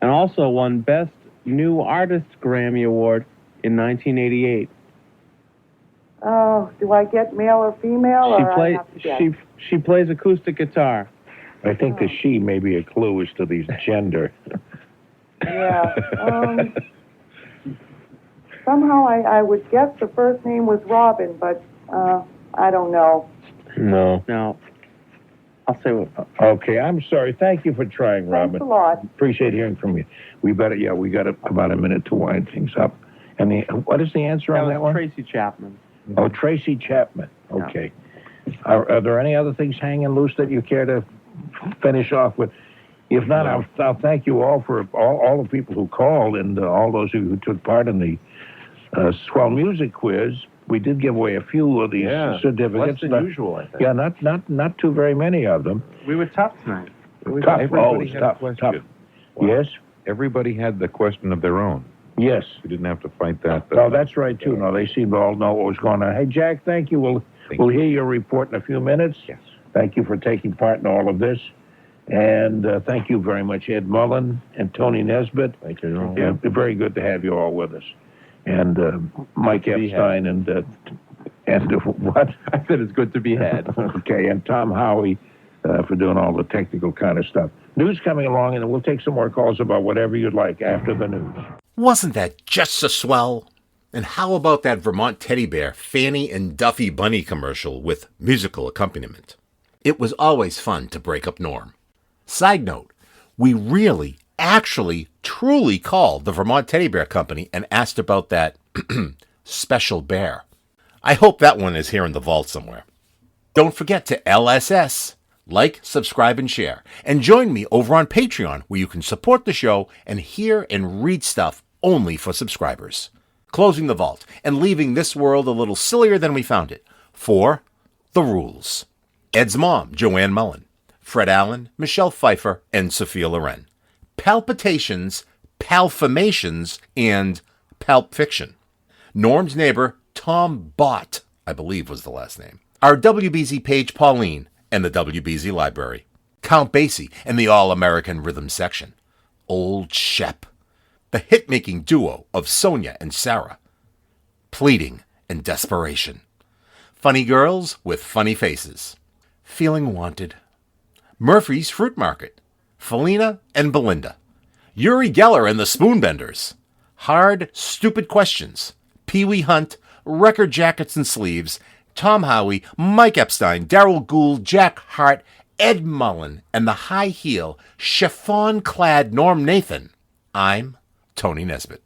C: and also won Best New Artist Grammy Award in 1988?
E: Oh, do I get male or female?
C: She plays acoustic guitar.
B: I think the she may be a clue as to the gender.
E: Yeah. Somehow I would guess the first name was Robin, but I don't know.
C: No. I'll say what.
B: Okay, I'm sorry. Thank you for trying, Robin.
E: Thanks a lot.
B: Appreciate hearing from you. We got about a minute to wind things up. And what is the answer on that one?
C: Tracy Chapman.
B: Oh, Tracy Chapman. Okay. Yeah. Are there any other things hanging loose that you care to finish off with? If not, I'll thank you all for all the people who called and all those who took part in the Swell Music Quiz. We did give away a few of these certificates.
D: Less than usual, I think.
B: Yeah, not too very many of them.
C: We were tough tonight.
H: Everybody had a question.
B: Tough. Wow. Yes?
H: Everybody had the question of their own.
B: Yes.
H: We didn't have to fight that.
B: No, that's right, too. No, they seemed to all know what was going on. Hey, Jack, thank you. We'll hear your report in a few minutes.
H: Yes.
B: Thank you for taking part in all of this. And thank you very much, Ed Mullen and Tony Nesbitt.
D: Thank you.
B: Yeah, very good to have you all with us. And Mike Epstein and what?
D: I said it's good to be had.
B: Okay, and Tom Howie for doing all the technical kind of stuff. News coming along, and we'll take some more calls about whatever you'd like after the news.
J: Wasn't that just so swell? And how about that Vermont teddy bear, Fanny and Duffy Bunny commercial with musical accompaniment? It was always fun to break up norm. Side note, we really, actually, truly called the Vermont Teddy Bear Company and asked about that special bear. I hope that one is here in the vault somewhere. Don't forget to LSS, like, subscribe, and share. And join me over on Patreon, where you can support the show and hear and read stuff only for subscribers. Closing the vault and leaving this world a little sillier than we found it. For the rules. Ed's mom, Joanne Mullen. Fred Allen, Michelle Pfeiffer, and Sophia Loren. Palpitations, Palfamations, and Palp Fiction. Norm's neighbor, Tom Bott, I believe was the last name. Our WBZ page, Pauline, and the WBZ library. Count Basie and the All-American Rhythm section. Old Shep. The hit-making duo of Sonia and Sarah. Pleading and Desperation. Funny girls with funny faces. Feeling Wanted. Murphy's Fruit Market. Felina and Belinda. Uri Geller and the Spoonbenders, Hard, Stupid Questions, Pee Wee Hunt, Record Jackets and Sleeves, Tom Howie, Mike Epstein, Darrell Gould, Jack Harte, Ed Mullen, and the high heel, chiffon-clad Norm Nathan. I'm Tony Nesbitt.